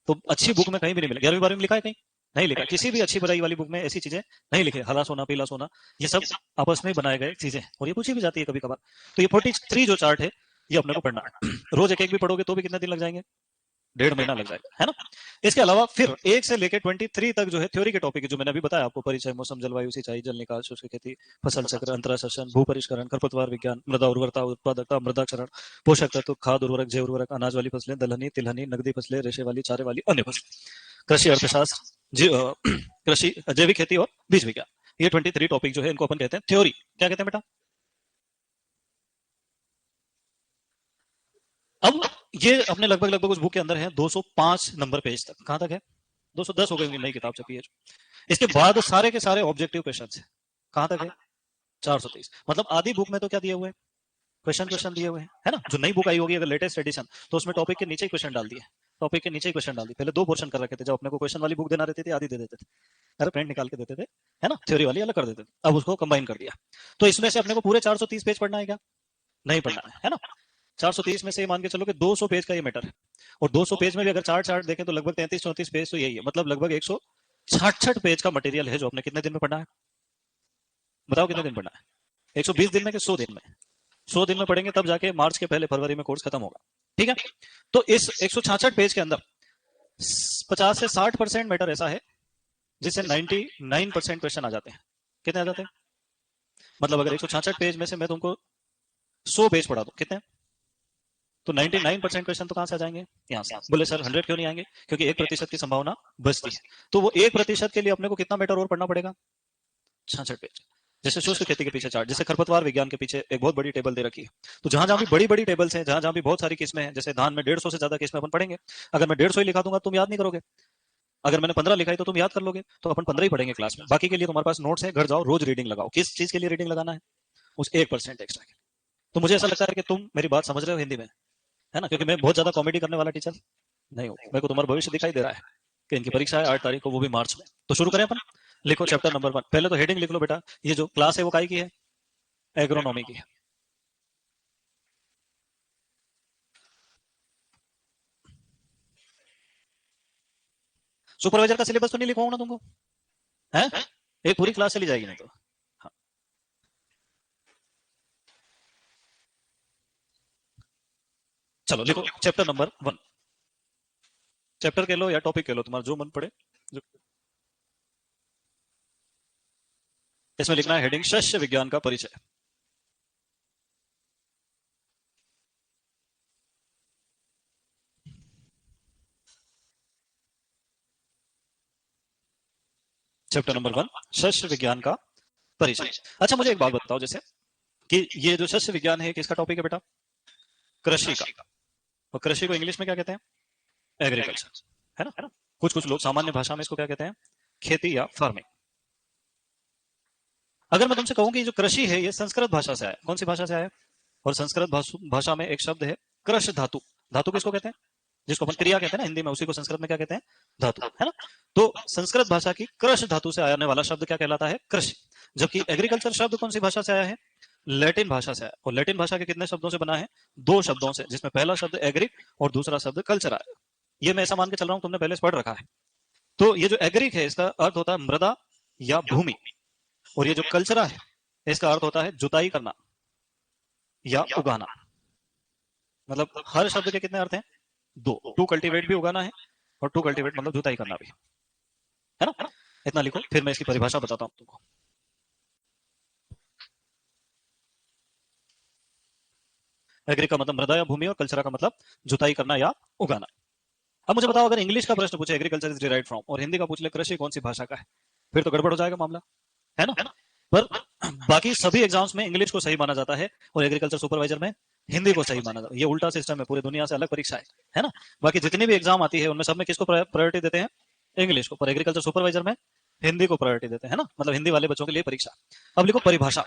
तो अच्छी बुक में कहीं भी नहीं मिलेगा। 11वीं 12वीं में लिखा है कहीं? नहीं लिखा। किसी भी अच्छी बुराई वाली बुक में ऐसी चीजें नहीं लिखे। हरा सोना, पीला सोना, ये सब आपस में बनाए गए चीजें, और ये पूछी भी जाती है कभी कभार। तो ये 43 जो चार्ट है, ये अपने को पढ़ना है। रोज एक एक भी पढ़ोगे तो भी कितने दिन लग जाएंगे? 1.5 महीना लग जाएगा, है ना? इसके अलावा फिर 1 से लेकर 23 तक जो है थ्योरी के टॉपिक है, जो मैंने अभी बताया आपको, परिचय, मौसम, जलवायु, सिंचाई, जल निकास, शुष्क खेती, फसल चक्र, अंतरा शोषण, भू परिष्करण, खरपतवार विज्ञान, मृदा उर्वरता, उत्पादकता, मृदा क्षरण, पोषक तत्व, खाद उर्वरक, जैव उर्वरक, अनाज वाली फसलें, दलहनी, तिलहनी, नकदी फसलें, रेशे वाली, चारे वाली, अन्य फसलें, कृषि अर्थशास्त्र, कृषि, जैविक खेती और बीज विज्ञान। ये 23 टॉपिक जो है इनको अपन कहते हैं थ्योरी। क्या कहते हैं बेटा? अब ये अपने लगभग लगभग उस बुक के अंदर है 205 नंबर पेज तक। कहां तक है? 210 हो गई होंगी, नई किताब छपी है जो। इसके बाद सारे के सारे ऑब्जेक्टिव क्वेश्चन है। कहां तक है? 430। मतलब आधी बुक में तो क्या दिए हुए हैं? क्वेश्चन क्वेश्चन दिए हुए हैं, है ना? जो नई बुक आई होगी अगर लेटेस्ट एडिशन, तो उसमें टॉपिक के नीचे ही क्वेश्चन डाल दिए। टॉपिक के नीचे ही क्वेश्चन डाल दिए। पहले 2 पोर्शन कर रखे थे। जब अपने को क्वेश्चन वाली बुक देना रहती थी, आधी दे देते थे, अरे प्रिंट निकाल के देते थे, है ना? थ्योरी वाली अलग कर देते थे। अब उसको कंबाइन कर दिया। तो इसमें से अपने को पूरे 430 पेज पढ़ना है क्या? नहीं पढ़ना है ना? 430 में से मान के चलो कि 200 पेज का ये मैटर है। और 200 पेज में भी अगर चार्ट चार्ट देखें तो लगभग 33-34 पेज तो यही है। मतलब लगभग 166 पेज का मटेरियल है, जो आपने कितने दिन में पढ़ना है? बताओ कितने दिन पढ़ना है? 120 दिन में कि 100 दिन में? 100 दिन में पढ़ेंगे तब जाके मार्च के पहले फरवरी में कोर्स खत्म होगा। ठीक है? तो इस 166 पेज के अंदर 50 से 60% मैटर ऐसा है जिससे 99% क्वेश्चन आ जाते हैं। कितने आ जाते हैं? मतलब अगर 166 पेज में से मैं तुमको 100 पेज पढ़ा दूं, कितने? तो 99% क्वेश्चन तो कहां से आ जाएंगे? यहां से। बोले सर 100 क्यों नहीं आएंगे? क्योंकि 1% की संभावना बचती है। तो वो 1% के लिए अपने को कितना मैटर और पढ़ना पड़ेगा? 66 पेज। जैसे शुष्क खेती के पीछे चार्ट, जैसे खरपतवार विज्ञान के पीछे एक बहुत बड़ी टेबल दे रखी है। तो जहां जहां भी बड़ी बड़ी टेबल्स हैं, जहां जहां भी बहुत सारी किस्में हैं, जैसे धान में 150 से ज्यादा किस्में अपन पढ़ेंगे। अगर मैं 150 ही लिखा दूंगा तुम याद नहीं करोगे। अगर मैंने 15 लिखा है तो तुम याद कर लोगे। तो अपन 15 ही पढ़ेंगे क्लास में। बाकी के लिए तुम्हारे पास नोट्स है, घर जाओ रोज रीडिंग लगाओ। किस चीज के लिए रीडिंग लगाना है? उस 1% एक्स्ट्रा के। तो मुझे ऐसा लगता है कि तुम मेरी बात समझ रहे हो हिंदी में, है ना? क्योंकि मैं बहुत ज्यादा कॉमेडी करने वाला टीचर नहीं हूँ। मेरे को तुम्हारा भविष्य दिखाई दे रहा है कि इनकी परीक्षा है 8 तारीख को, वो भी मार्च में। तो शुरू करें अपन। लिखो चैप्टर नंबर 1। पहले तो हेडिंग लिख लो बेटा। ये जो क्लास है वो काय की है? एग्रोनॉमी की है। सुपरवाइजर का सिलेबस तो नहीं लिखवाऊंगा ना तुमको, है? एक पूरी क्लास चली जाएगी नहीं तो। हाँ। चलो लिखो चैप्टर नंबर 1। चैप्टर कह लो या टॉपिक कह लो, तुम्हारा जो मन पड़े। इसमें लिखना है हेडिंग शस्य विज्ञान का परिचय। चैप्टर नंबर 1, शस्य विज्ञान का परिचय। अच्छा मुझे एक बात बताओ, जैसे कि ये जो शस्य विज्ञान है किसका टॉपिक है बेटा? कृषि का। और कृषि को इंग्लिश में क्या कहते हैं? एग्रीकल्चर, है ना? कुछ कुछ लोग सामान्य भाषा में इसको क्या कहते हैं? खेती या फार्मिंग। अगर मैं तुमसे कहूं कि जो कृषि है ये संस्कृत भाषा से आया, कौन सी भाषा से आया? और संस्कृत भाषा में एक शब्द है कृष धातु। धातु किसको कहते हैं? जिसको अपन क्रिया कहते हैं ना हिंदी में, उसी को संस्कृत में क्या कहते हैं? धातु, है ना? तो संस्कृत भाषा की कृष धातु से आने वाला शब्द क्या कहलाता है? कृषि। जबकि एग्रीकल्चर शब्द कौन सी भाषा से आया है? लैटिन भाषा से आया। और लैटिन भाषा के कितने शब्दों से बना है? 2 शब्दों से, जिसमें पहला शब्द एग्रिक और दूसरा शब्द कल्चर आया। ये मैं ऐसा मान के चल रहा हूं तुमने पहले से पढ़ रखा है। तो ये जो एग्रिक है इसका अर्थ होता है मृदा या भूमि। और ये जो कल्चरा है इसका अर्थ होता है जुताई करना या उगाना। मतलब हर शब्द के कितने अर्थ हैं? 2। टू कल्टीवेट भी उगाना है, और टू कल्टीवेट मतलब जुताई करना भी, है ना? इतना लिखो, फिर मैं इसकी परिभाषा बताता हूं तुमको। एग्री का मतलब मृदा या भूमि, और कल्चरा का मतलब जुताई करना या उगाना। अब मुझे बताओ, अगर इंग्लिश का प्रश्न पूछे एग्रीकल्चर इज डिराइव्ड फ्रॉम, और हिंदी का पूछ ले कृषि कौन सी भाषा का है, फिर तो गड़बड़ हो जाएगा मामला, है ना? पर बाकी सभी एग्जाम्स में इंग्लिश को सही माना जाता है, और एग्रीकल्चर सुपरवाइजर में हिंदी को सही माना जाता है। ये उल्टा सिस्टम है, पूरी दुनिया से अलग परीक्षा है ना? बाकी जितनी भी एग्जाम आती है उनमें सब में किसको प्रायोरिटी देते हैं? इंग्लिश को। पर एग्रीकल्चर सुपरवाइजर में हिंदी को प्रायोरिटी देते हैं ना, मतलब हिंदी वाले बच्चों के लिए परीक्षा। अब लिखो परिभाषा।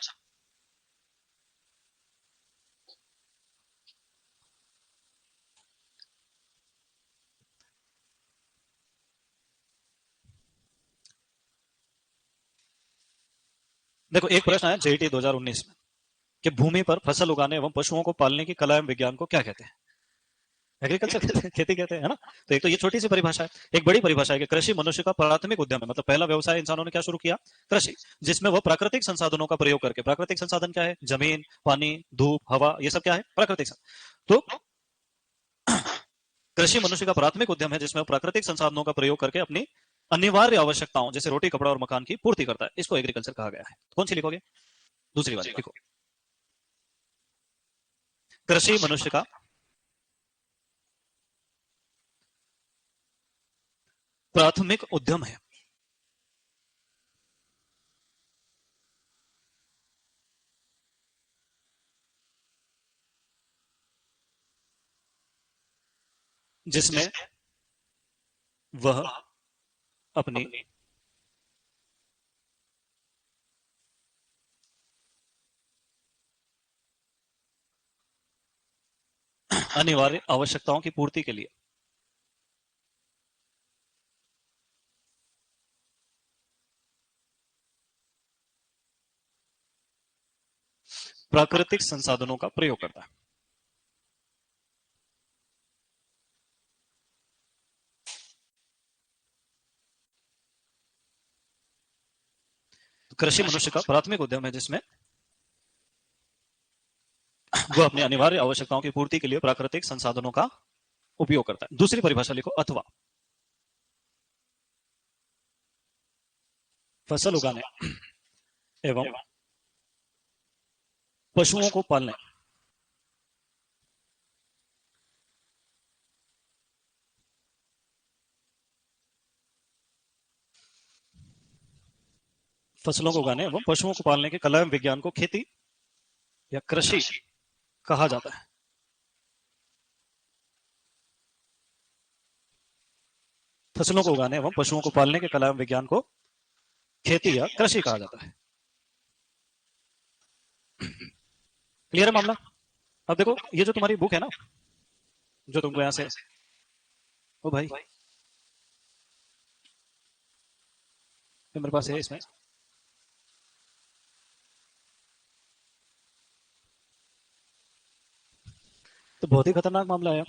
देखो एक प्रश्न है जेईटी 2019 में कि भूमि पर फसल उगाने एवं पशुओं को पालने की कला एवं विज्ञान को क्या कहते हैं? एग्रीकल्चर कहते हैं, खेती कहते हैं, है ना? तो एक तो ये छोटी सी परिभाषा है। एक बड़ी परिभाषा है कि कृषि मनुष्य का प्राथमिक उद्यम है, मतलब पहला व्यवसाय इंसानों ने क्या शुरू किया? कृषि, जिसमें वह प्राकृतिक संसाधनों का प्रयोग करके, प्राकृतिक संसाधन क्या है? जमीन, पानी, धूप, हवा, ये सब क्या है? प्राकृतिक तो कृषि मनुष्य का प्राथमिक उद्यम है जिसमें वह प्राकृतिक संसाधनों का प्रयोग करके अपनी अनिवार्य आवश्यकताओं जैसे रोटी, कपड़ा और मकान की पूर्ति करता है। इसको एग्रीकल्चर कहा गया है। कौन सी लिखोगे? दूसरी वाली लिखो। कृषि मनुष्य का प्राथमिक उद्यम है जिसमें वह अपनी अनिवार्य आवश्यकताओं की पूर्ति के लिए प्राकृतिक संसाधनों का प्रयोग करता है। तो कृषि मनुष्य का प्राथमिक उद्यम है जिसमें वह अपनी अनिवार्य आवश्यकताओं की पूर्ति के लिए प्राकृतिक संसाधनों का उपयोग करता है। दूसरी परिभाषा लिखो, अथवा फसल उगाने एवं पशुओं को पालने फसलों को उगाने एवं पशुओं को पालने के कला एवं विज्ञान को खेती या कृषि कहा जाता है। फसलों को उगाने एवं पशुओं को पालने के कला एवं विज्ञान को खेती या कृषि कहा जाता है। क्लियर है मामला? अब देखो ये जो तुम्हारी बुक है ना, जो तुमको यहां से, ओ भाई ये मेरे पास है, इसमें तो बहुत ही खतरनाक मामला है।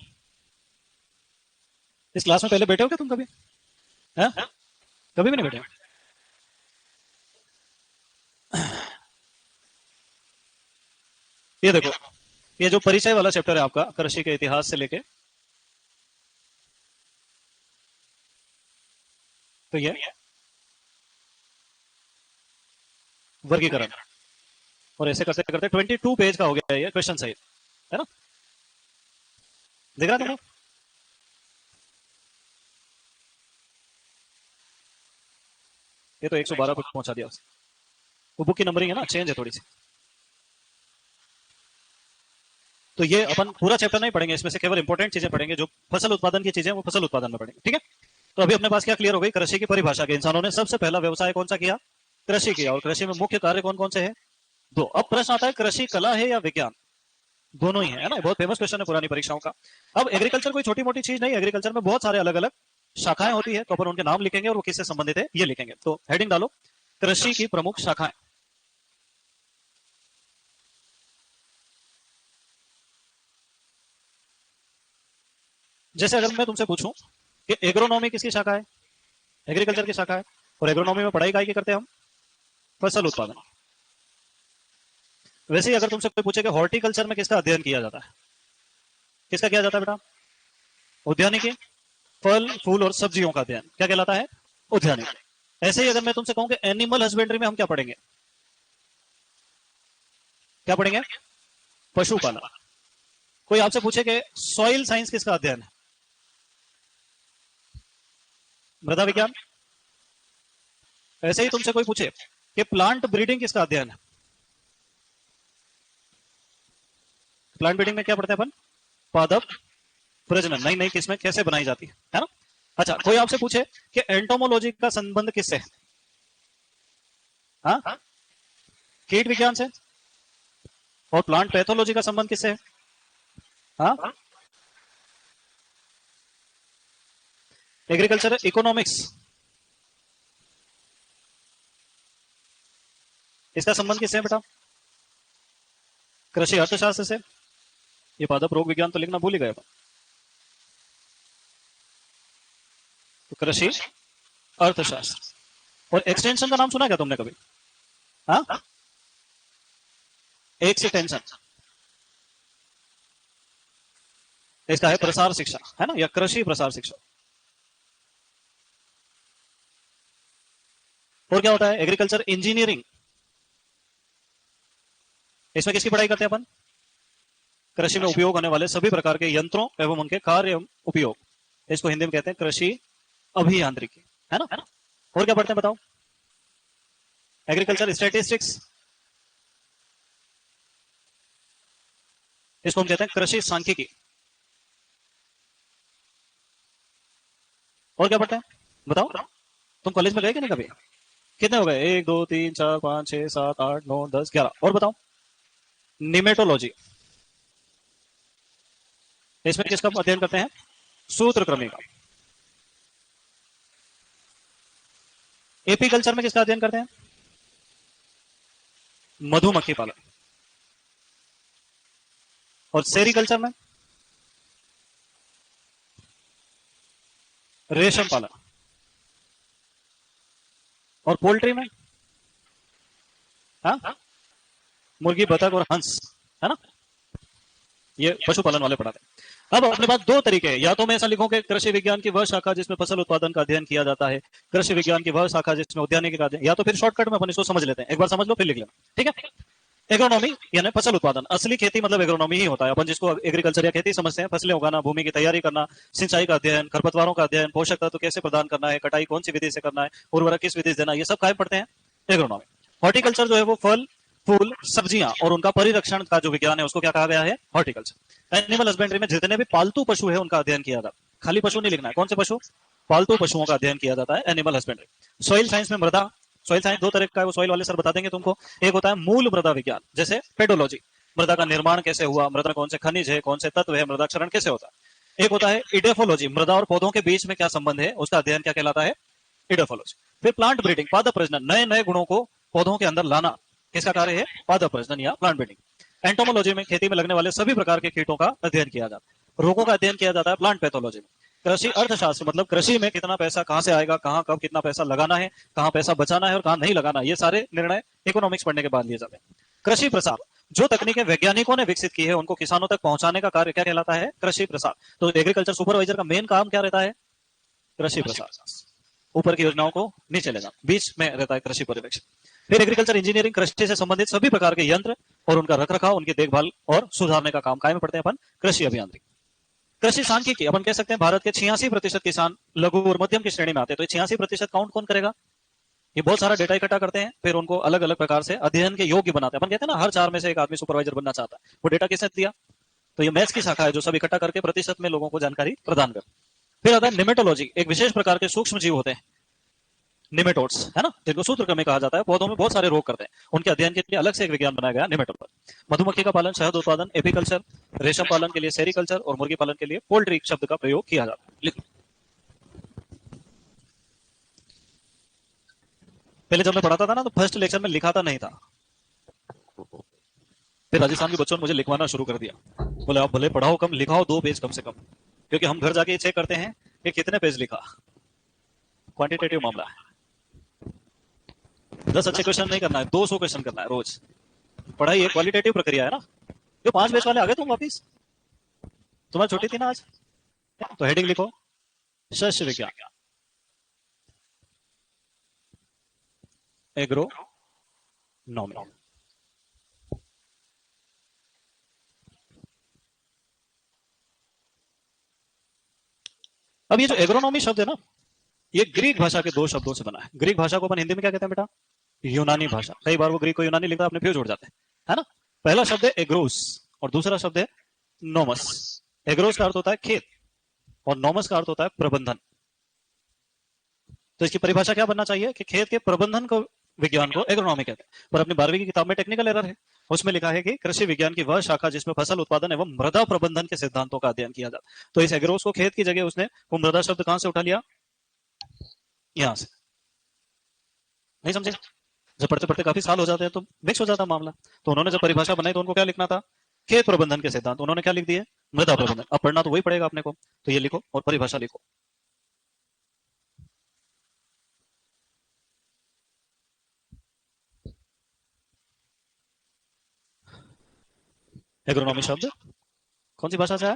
इस क्लास में पहले बैठे हो क्या तुम कभी? है? कभी भी नहीं बैठे? ये देखो, ये जो परिचय वाला चैप्टर है आपका कृषि के इतिहास से लेके, तो ये वर्गीकरण, और ऐसे करते करते 22 पेज का हो गया ये क्वेश्चन सहित, है ना? दिख रहा है तुमको? ये तो 112 पे पहुंचा दिया उसने। वो बुक की नंबरिंग है ना, चेंज है थोड़ी सी। तो ये अपन पूरा चैप्टर नहीं पढ़ेंगे, इसमें से केवल इंपॉर्टेंट चीजें पढ़ेंगे, जो फसल उत्पादन की चीजें वो फसल उत्पादन में पढ़ेंगे, ठीक है? तो अभी अपने पास क्या क्लियर हो गई? कृषि की परिभाषा के इंसानों ने सबसे पहला व्यवसाय कौन सा किया? कृषि किया। और कृषि में मुख्य कार्य कौन कौन से हैं? दो। अब प्रश्न आता है कृषि कला है या विज्ञान? दोनों ही है ना, बहुत फेमस क्वेश्चन है पुरानी परीक्षाओं का। अब एग्रीकल्चर कोई छोटी मोटी चीज नहीं, एग्रीकल्चर में बहुत सारे अलग अलग शाखाएं होती है, तो अपन उनके नाम लिखेंगे और वो किससे संबंधित है ये लिखेंगे। तो हेडिंग डालो, कृषि की प्रमुख शाखाएं। जैसे अगर मैं तुमसे पूछूं कि एग्रोनॉमी किसकी शाखा है? एग्रीकल्चर की शाखा है। और एग्रोनॉमी में पढ़ाई काय की करते हैं हम? फसल उत्पादन। वैसे ही अगर तुमसे कोई पूछे कि हॉर्टिकल्चर में किसका अध्ययन किया जाता है? किसका किया जाता है बेटा? उद्यानिकी। फल फूल और सब्जियों का अध्ययन क्या कहलाता है? उद्यानिकी। ऐसे ही अगर मैं तुमसे कहूं कि एनिमल हस्बेंड्री में हम क्या पढ़ेंगे? क्या पढ़ेंगे? पशुपालन। कोई आपसे पूछे कि सॉइल साइंस किसका अध्ययन है? मृदा विज्ञान। ऐसे ही तुमसे कोई पूछे कि प्लांट ब्रीडिंग किसका अध्ययन है? प्लांट ब्रीडिंग में क्या पढ़ते हैं अपन? पादप प्रजनन, नई नई किस्में कैसे बनाई जाती है ना? अच्छा, कोई आपसे पूछे कि एंटोमोलॉजी का संबंध किससे है? हाँ, कीट विज्ञान से। और प्लांट पैथोलॉजी का संबंध किससे है? हाँ, एग्रीकल्चर इकोनॉमिक्स। इसका संबंध किससे है बेटा? कृषि अर्थशास्त्र से। ये पादप रोग विज्ञान तो लिखना भूल ही गए अपन। तो कृषि अर्थशास्त्र। और एक्सटेंशन का नाम सुना क्या तुमने कभी? हाँ, एक्सटेंशन। इसका है प्रसार शिक्षा, है ना, या कृषि प्रसार शिक्षा। और क्या होता है? Agriculture engineering. इसमें किसकी पढ़ाई करते हैं अपन? कृषि में उपयोग होने वाले सभी प्रकार के यंत्रों एवं उनके कार्य एवं उपयोग, इसको हिंदी में कहते हैं कृषि अभियांत्रिकी, है ना? और क्या पढ़ते हैं बताओ? एग्रीकल्चर स्टैटिस्टिक्स, इसको हम कहते हैं कृषि सांख्यिकी। और क्या पढ़ते हैं बताओ? तुम कॉलेज में गए कि नहीं कभी? कितने हो गए? 1 2 3 4 5 6 7 8 9 10 11। और बताओ? निमेटोलॉजी। इसमें किसका अध्ययन करते हैं? सूत्रकृमि का। एपीकल्चर में किसका अध्ययन करते हैं? मधुमक्खी पालन। और सेरिकल्चर में रेशम पालन। और पोल्ट्री में हाँ, मुर्गी, बतख और हंस, है ना? ये पशुपालन वाले पढ़ाते हैं। अब अपने पास दो तरीके हैं, या तो मैं ऐसा लिखूं कि कृषि विज्ञान की वह शाखा जिसमें फसल उत्पादन का अध्ययन किया जाता है, कृषि विज्ञान की वह शाखा जिसमें उद्यानिकी का अध्ययन, या तो फिर शॉर्टकट में अपन इसको समझ लेते हैं। एक बार समझ लो फिर लिख लेना, ठीक है? एग्रोनॉमी यानी फसल उत्पादन, असली खेती मतलब एग्रोनॉमी ही होता है। अपन जिसको एग्रीकल्चर या खेती समझते हैं, फसलें उगाना, भूमि की तैयारी करना, सिंचाई का अध्ययन, खरपतवारों का अध्ययन, पोषक तत्व कैसे प्रदान करना है, कटाई कौन सी विधि से करना है, उर्वरक किस विधि से देना, ये सब काय पढ़ते हैं? एग्रोनॉमी। हॉर्टिकल्चर जो है वो फल, फूल, सब्जियां और उनका परिरक्षण का जो विज्ञान है उसको क्या कहा गया है? हॉर्टिकल्चर। एनिमल हस्बेंड्री में जितने भी पालतू पशु है उनका अध्ययन किया जाता है। खाली पशु नहीं लिखना है। कौन से पशु? पालतू पशुओं का अध्ययन किया जाता है एनिमल हस्बेंड्री। सॉइल साइंस में मृदा, सॉइल साइंस दो तरह का है, वो सॉइल वाले सर बता देंगे तुमको। एक होता है मूल मृदा विज्ञान, जैसे पेडोलॉजी, मृदा का निर्माण कैसे हुआ, मृदा में कौन से खनिज है, कौन से तत्व है, मृदा क्षरण कैसे होता है। एक होता है इडेफोलॉजी, मृदा और पौधों के बीच में क्या संबंध है, उसका अध्ययन क्या कहलाता है? इडेफोलॉजी। फिर प्लांट ब्रीडिंग, पादप प्रजनन, नए नए गुणों को पौधों के अंदर लाना, किसका कार्य है? पादप प्रजनन या प्लांट ब्रीडिंग। एंटोमोलॉजी में खेती में लगने वाले सभी प्रकार के कीटों का अध्ययन किया जाता है। रोगों का अध्ययन किया जाता है प्लांट पैथोलॉजी में। कृषि अर्थशास्त्र मतलब कृषि में कितना पैसा कहां से आएगा, कहां कब कितना पैसा लगाना है, कहां पैसा बचाना है और कहां नहीं लगाना, ये सारे निर्णय इकोनॉमिक्स पढ़ने के बाद लिए जाते हैं। कृषि प्रसार, जो तकनीकें वैज्ञानिकों ने विकसित की है उनको किसानों तक पहुंचाने का कार्य क्या कहलाता है? कृषि प्रसार। तो एग्रीकल्चर सुपरवाइजर का मेन काम क्या रहता है? कृषि प्रसार। ऊपर की योजनाओं को नीचे ले जाना, बीच में रहता है कृषि पर्यवेक्षण। फिर एग्रीकल्चर इंजीनियरिंग, कृषि से संबंधित सभी प्रकार के यंत्र और उनका रखरखाव, उनकी देखभाल और सुधारने का काम काय में पढ़ते हैं अपन? कृषि अभियांत्रिकी। कृषि सांख्यिकी, अपन कह सकते हैं भारत के 86% किसान लघु और मध्यम की श्रेणी में आते हैं। तो 86% काउंट कौन करेगा? ये बहुत सारा डेटा इकट्ठा करते हैं, फिर उनको अलग अलग प्रकार से अध्ययन के योग्य बनाते हैं। अपन कहते हैं ना हर 4 में से एक आदमी सुपरवाइजर बनना चाहता है। वो डेटा किसने दिया? तो ये मैथ्स की शाखा है जो सब इकट्ठा करके प्रतिशत में लोगों को जानकारी प्रदान कर। फिर आता है निमेटोलॉजी, एक विशेष प्रकार के सूक्ष्म जीव होते हैं निमेटोड्स, है ना, जिनको सूत्रकृमि कहा जाता है। पौधों में बहुत सारे रोग करते हैं, उनके अध्ययन के लिए अलग से एक विज्ञान बनाया गया निमेटोलॉजी। मधुमक्खी का पालन, शहद उत्पादन एपीकल्चर, रेशम पालन के लिए सेरिकल्चर और मुर्गी पालन के लिए पोल्ट्री शब्द का प्रयोग किया जाता है। लिख लो। पहले जब मैं पढ़ाता था ना तो फर्स्ट लेक्चर में लिखाता नहीं था, फिर राजस्थान के बच्चों ने मुझे लिखवाना शुरू कर दिया। बोले आप भले पढ़ाओ कम, लिखाओ 2 पेज कम से कम, क्योंकि हम घर जाके चेक करते हैं कि कितने पेज लिखा। क्वांटिटेटिव मामला है। 10 अच्छे क्वेश्चन नहीं करना है, 200 क्वेश्चन करना है रोज। पढ़ाई एक क्वालिटेटिव प्रक्रिया है ना। जो 5 पेज वाले आ गए तुम वापिस, तुम्हारी छुट्टी थी ना आज, तो हेडिंग लिखो शस्य विज्ञान, एग्रोनॉमी। अब ये जो एग्रोनॉमी शब्द है ना, ये ग्रीक भाषा के 2 शब्दों से बना है। ग्रीक भाषा को अपन हिंदी में क्या कहते हैं बेटा? यूनानी भाषा। कई बार वो ग्रीक को यूनानी लिखता है, अपने फ्यूज उड़ जाते हैं, है ना। पहला शब्द है एग्रोस और दूसरा शब्द है नोमस। एग्रोस का अर्थ होता है खेत और नोमस का अर्थ होता है प्रबंधन। तो इसकी परिभाषा क्या बनना चाहिए कि खेत के प्रबंधन को, विज्ञान को एग्रोनॉमी कहते हैं। पर अपनी 12वीं की किताब में टेक्निकल एरर है, उसमें लिखा है कि कृषि विज्ञान की वह शाखा जिसमें फसल उत्पादन एवं मृदा प्रबंधन के सिद्धांतों का अध्ययन किया जाता है। तो इस एग्रोस को खेत की जगह उसने वो मृदा शब्द कहां से उठा लिया? यहां से। नहीं समझे? जब पढ़ते पढ़ते काफी साल हो जाते हैं तो मिक्स हो जाता है मामला। तो उन्होंने जब परिभाषा बनाई तो उनको क्या लिखना था, खेत प्रबंधन के सिद्धांत, उन्होंने क्या लिख दिए, मृदा प्रबंधन। अब पढ़ना तो वही पड़ेगा अपने को, तो ये लिखो और परिभाषा लिखो। एग्रोनॉमी शब्द कौन सी भाषा से आया,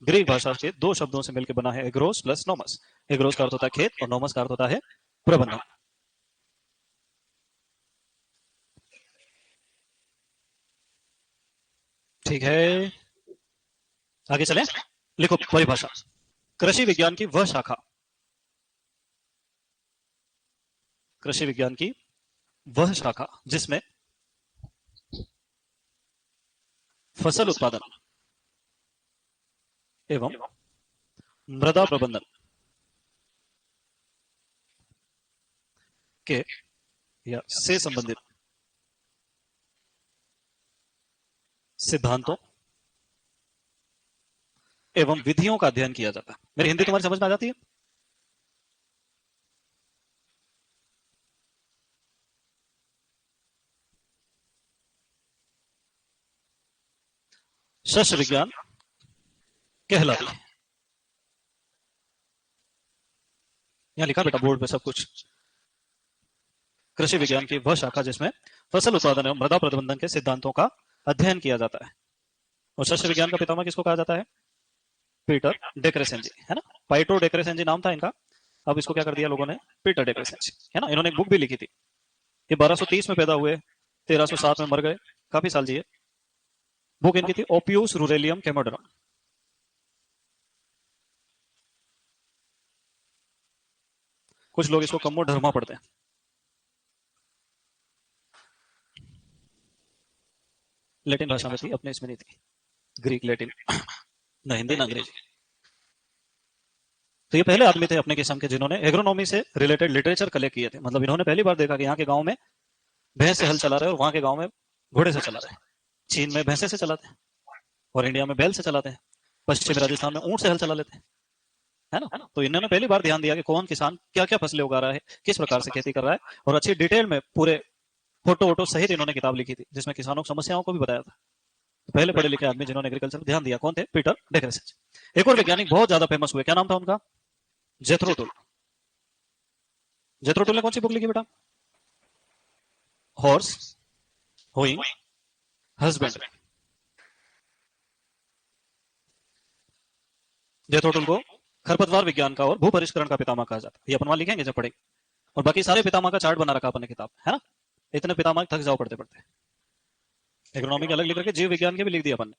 ग्रीक भाषा के दो शब्दों से मिलकर बना है, एग्रोस प्लस नोमस। एग्रोस का अर्थ होता है खेत और नोमस का अर्थ होता है प्रबंधन। ठीक है, आगे चलें। लिखो परिभाषा, कृषि विज्ञान की वह शाखा, कृषि विज्ञान की वह शाखा जिसमें फसल उत्पादन एवं मृदा प्रबंधन के या से संबंधित सिद्धांतों एवं विधियों का अध्ययन किया जाता है। मेरी हिंदी तुम्हारी समझ में आ जाती है? शस्त्र विज्ञान कहलाती है। यहां लिखा बेटा बोर्ड पे सब कुछ, कृषि विज्ञान की वह शाखा जिसमें फसल उत्पादन एवं मृदा प्रबंधन के सिद्धांतों का अध्ययन किया जाता है। और शस्त्र विज्ञान का पितामह किसको कहा जाता है, पीटर डेक्रेसेंजी, है ना। पाइटो डेक्रेसेंजी नाम था इनका, अब इसको क्या कर दिया लोगों ने, पीटर डेक्रेसेंजी, है ना। इन्होंने एक बुक भी लिखी थी, ये 1230 में पैदा हुए, 1307 में मर गए, काफी साल जिए। बुक इनकी थी ओपियस रूरेलियम कैमोडरम। कुछ लोग इसको कम्मोडर्मा पढ़ते हैं। लैटिन भाषा में थी, अपने इसमें नहीं थी, ग्रीक लैटिन, ना हिंदी ना अंग्रेजी। तो ये पहले आदमी थे अपने किस्म के जिन्होंने एग्रोनॉमी से रिलेटेड लिटरेचर कलेक्ट किए थे। मतलब इन्होंने पहली बार देखा कि यहाँ के गांव में भैंस से हल चला रहे हैं और वहां के गांव में घोड़े से चला रहे हैं। चीन में भैंसे से चलाते हैं और इंडिया में बैल से चलाते हैं। पश्चिमी राजस्थान में ऊंट से हल चला लेते हैं, है ना। तो इन्होंने पहली बार ध्यान दिया कि कौन किसान क्या क्या फसलें उगा रहा है, किस प्रकार से खेती कर रहा है, और अच्छी डिटेल में पूरे फोटो वोटो सहित इन्होंने किताब लिखी थी जिसमें किसानों की समस्याओं को भी बताया था। तो पहले पढ़े लिखे आदमी जिन्होंने एग्रीकल्चर पर ध्यान दिया कौन थे, पीटर डेक्रेसेंज। एक और वैज्ञानिक बहुत ज्यादा फेमस हुए, क्या नाम था उनका, जेथरो टुल। जेथरो टुल ने कौन सी बुक लिखी बेटा, हॉर्स होइंग हस्बेंड्री। जेथरो टुल को खरपतवार विज्ञान का और भू परिष्करण का पितामह कहा जाता है। ये अपन वहां लिखेंगे जब पढ़ेंगे। और बाकी सारे पितामह का चार्ट बना रखा अपने किताब, है ना। इतने पितामह थक जाओ पढ़ते पढ़ते। इकोनॉमी के अलग लिख रखे, जीव विज्ञान के भी लिख दिया अपन ने।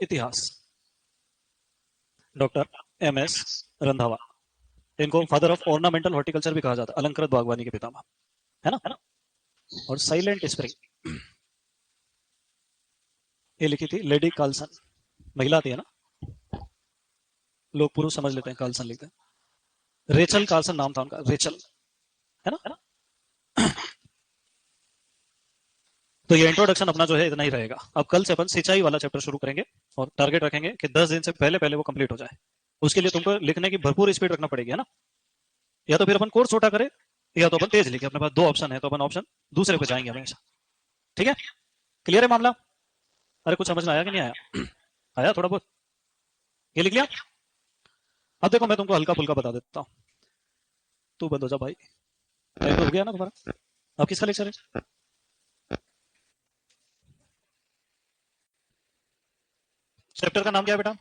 इतिहास, डॉक्टर एम एस रंधावा, इनको फादर ऑफ ऑर्नामेंटल हॉर्टिकल्चर भी कहा जाता है, अलंकृत बागवानी के पितामह, है ना। और साइलेंट स्प्रिंग, ये लिखी थी लेडी कार्लसन, महिला थी, है ना। लोग पुरुष समझ लेते हैं, कार्लसन लिखते हैं। रेचल कार्लसन नाम था उनका, रेचल, है ना। तो ये इंट्रोडक्शन अपना जो है इतना ही रहेगा। अब कल से अपन सिंचाई वाला चैप्टर शुरू करेंगे और टारगेट रखेंगे कि 10 दिन से पहले पहले वो कंप्लीट हो जाए। उसके लिए तुमको लिखने की भरपूर स्पीड रखना पड़ेगी, है ना। या तो फिर अपन कोर्स छोटा करें या तो अपन तेज लिखे, अपने पास दो ऑप्शन है, तो अपन ऑप्शन दूसरे पे जाएंगे हमेशा। ठीक है, क्लियर है मामला। अरे कुछ समझ में आया कि नहीं आया? आया थोड़ा बहुत, ये लिख लिया। अब देखो मैं तुमको हल्का फुल्का बता देता हूँ। तू बंद हो जा भाई, टाइम तो हो गया ना तुम्हारा। अब किसका लेक्चर है? चैप्टर का नाम क्या है बेटा?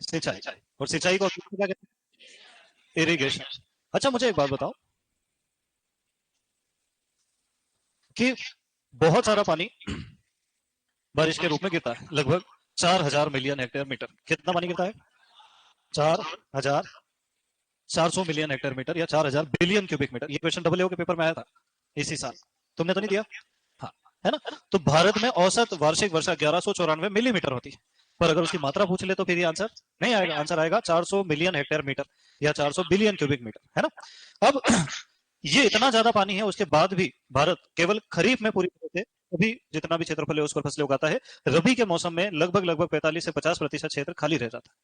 सिंचाई। और सिंचाई को क्या कहते हैं? इरिगेशन। अच्छा मुझे एक बात बताओ कि बहुत सारा पानी बारिश के रूप में गिरता है, लगभग 4000 मिलियन हेक्टेयर मीटर। कितना पानी गिरता है? 4400 मिलियन हेक्टेयर मीटर या 4000 बिलियन क्यूबिक मीटर। ये क्वेश्चन डब्ल्यू के पेपर में आया था इसी साल, तुमने तो नहीं दिया? हाँ, है ना। तो भारत में औसत वार्षिक वर्षा 1194 मिलीमीटर होती है, पर अगर उसकी मात्रा पूछ ले तो फिर ये आंसर नहीं आएगा। आंसर आएगा 400 मिलियन हेक्टेयर मीटर या 400 बिलियन क्यूबिक मीटर, है ना। अब ये इतना ज्यादा पानी है, उसके बाद भी भारत केवल खरीफ में पूरी तरह से अभी जितना भी क्षेत्रफल है उस पर फसलें उगाता है। रबी के मौसम में लगभग लगभग 45 से 50% क्षेत्र खाली रह जाता है।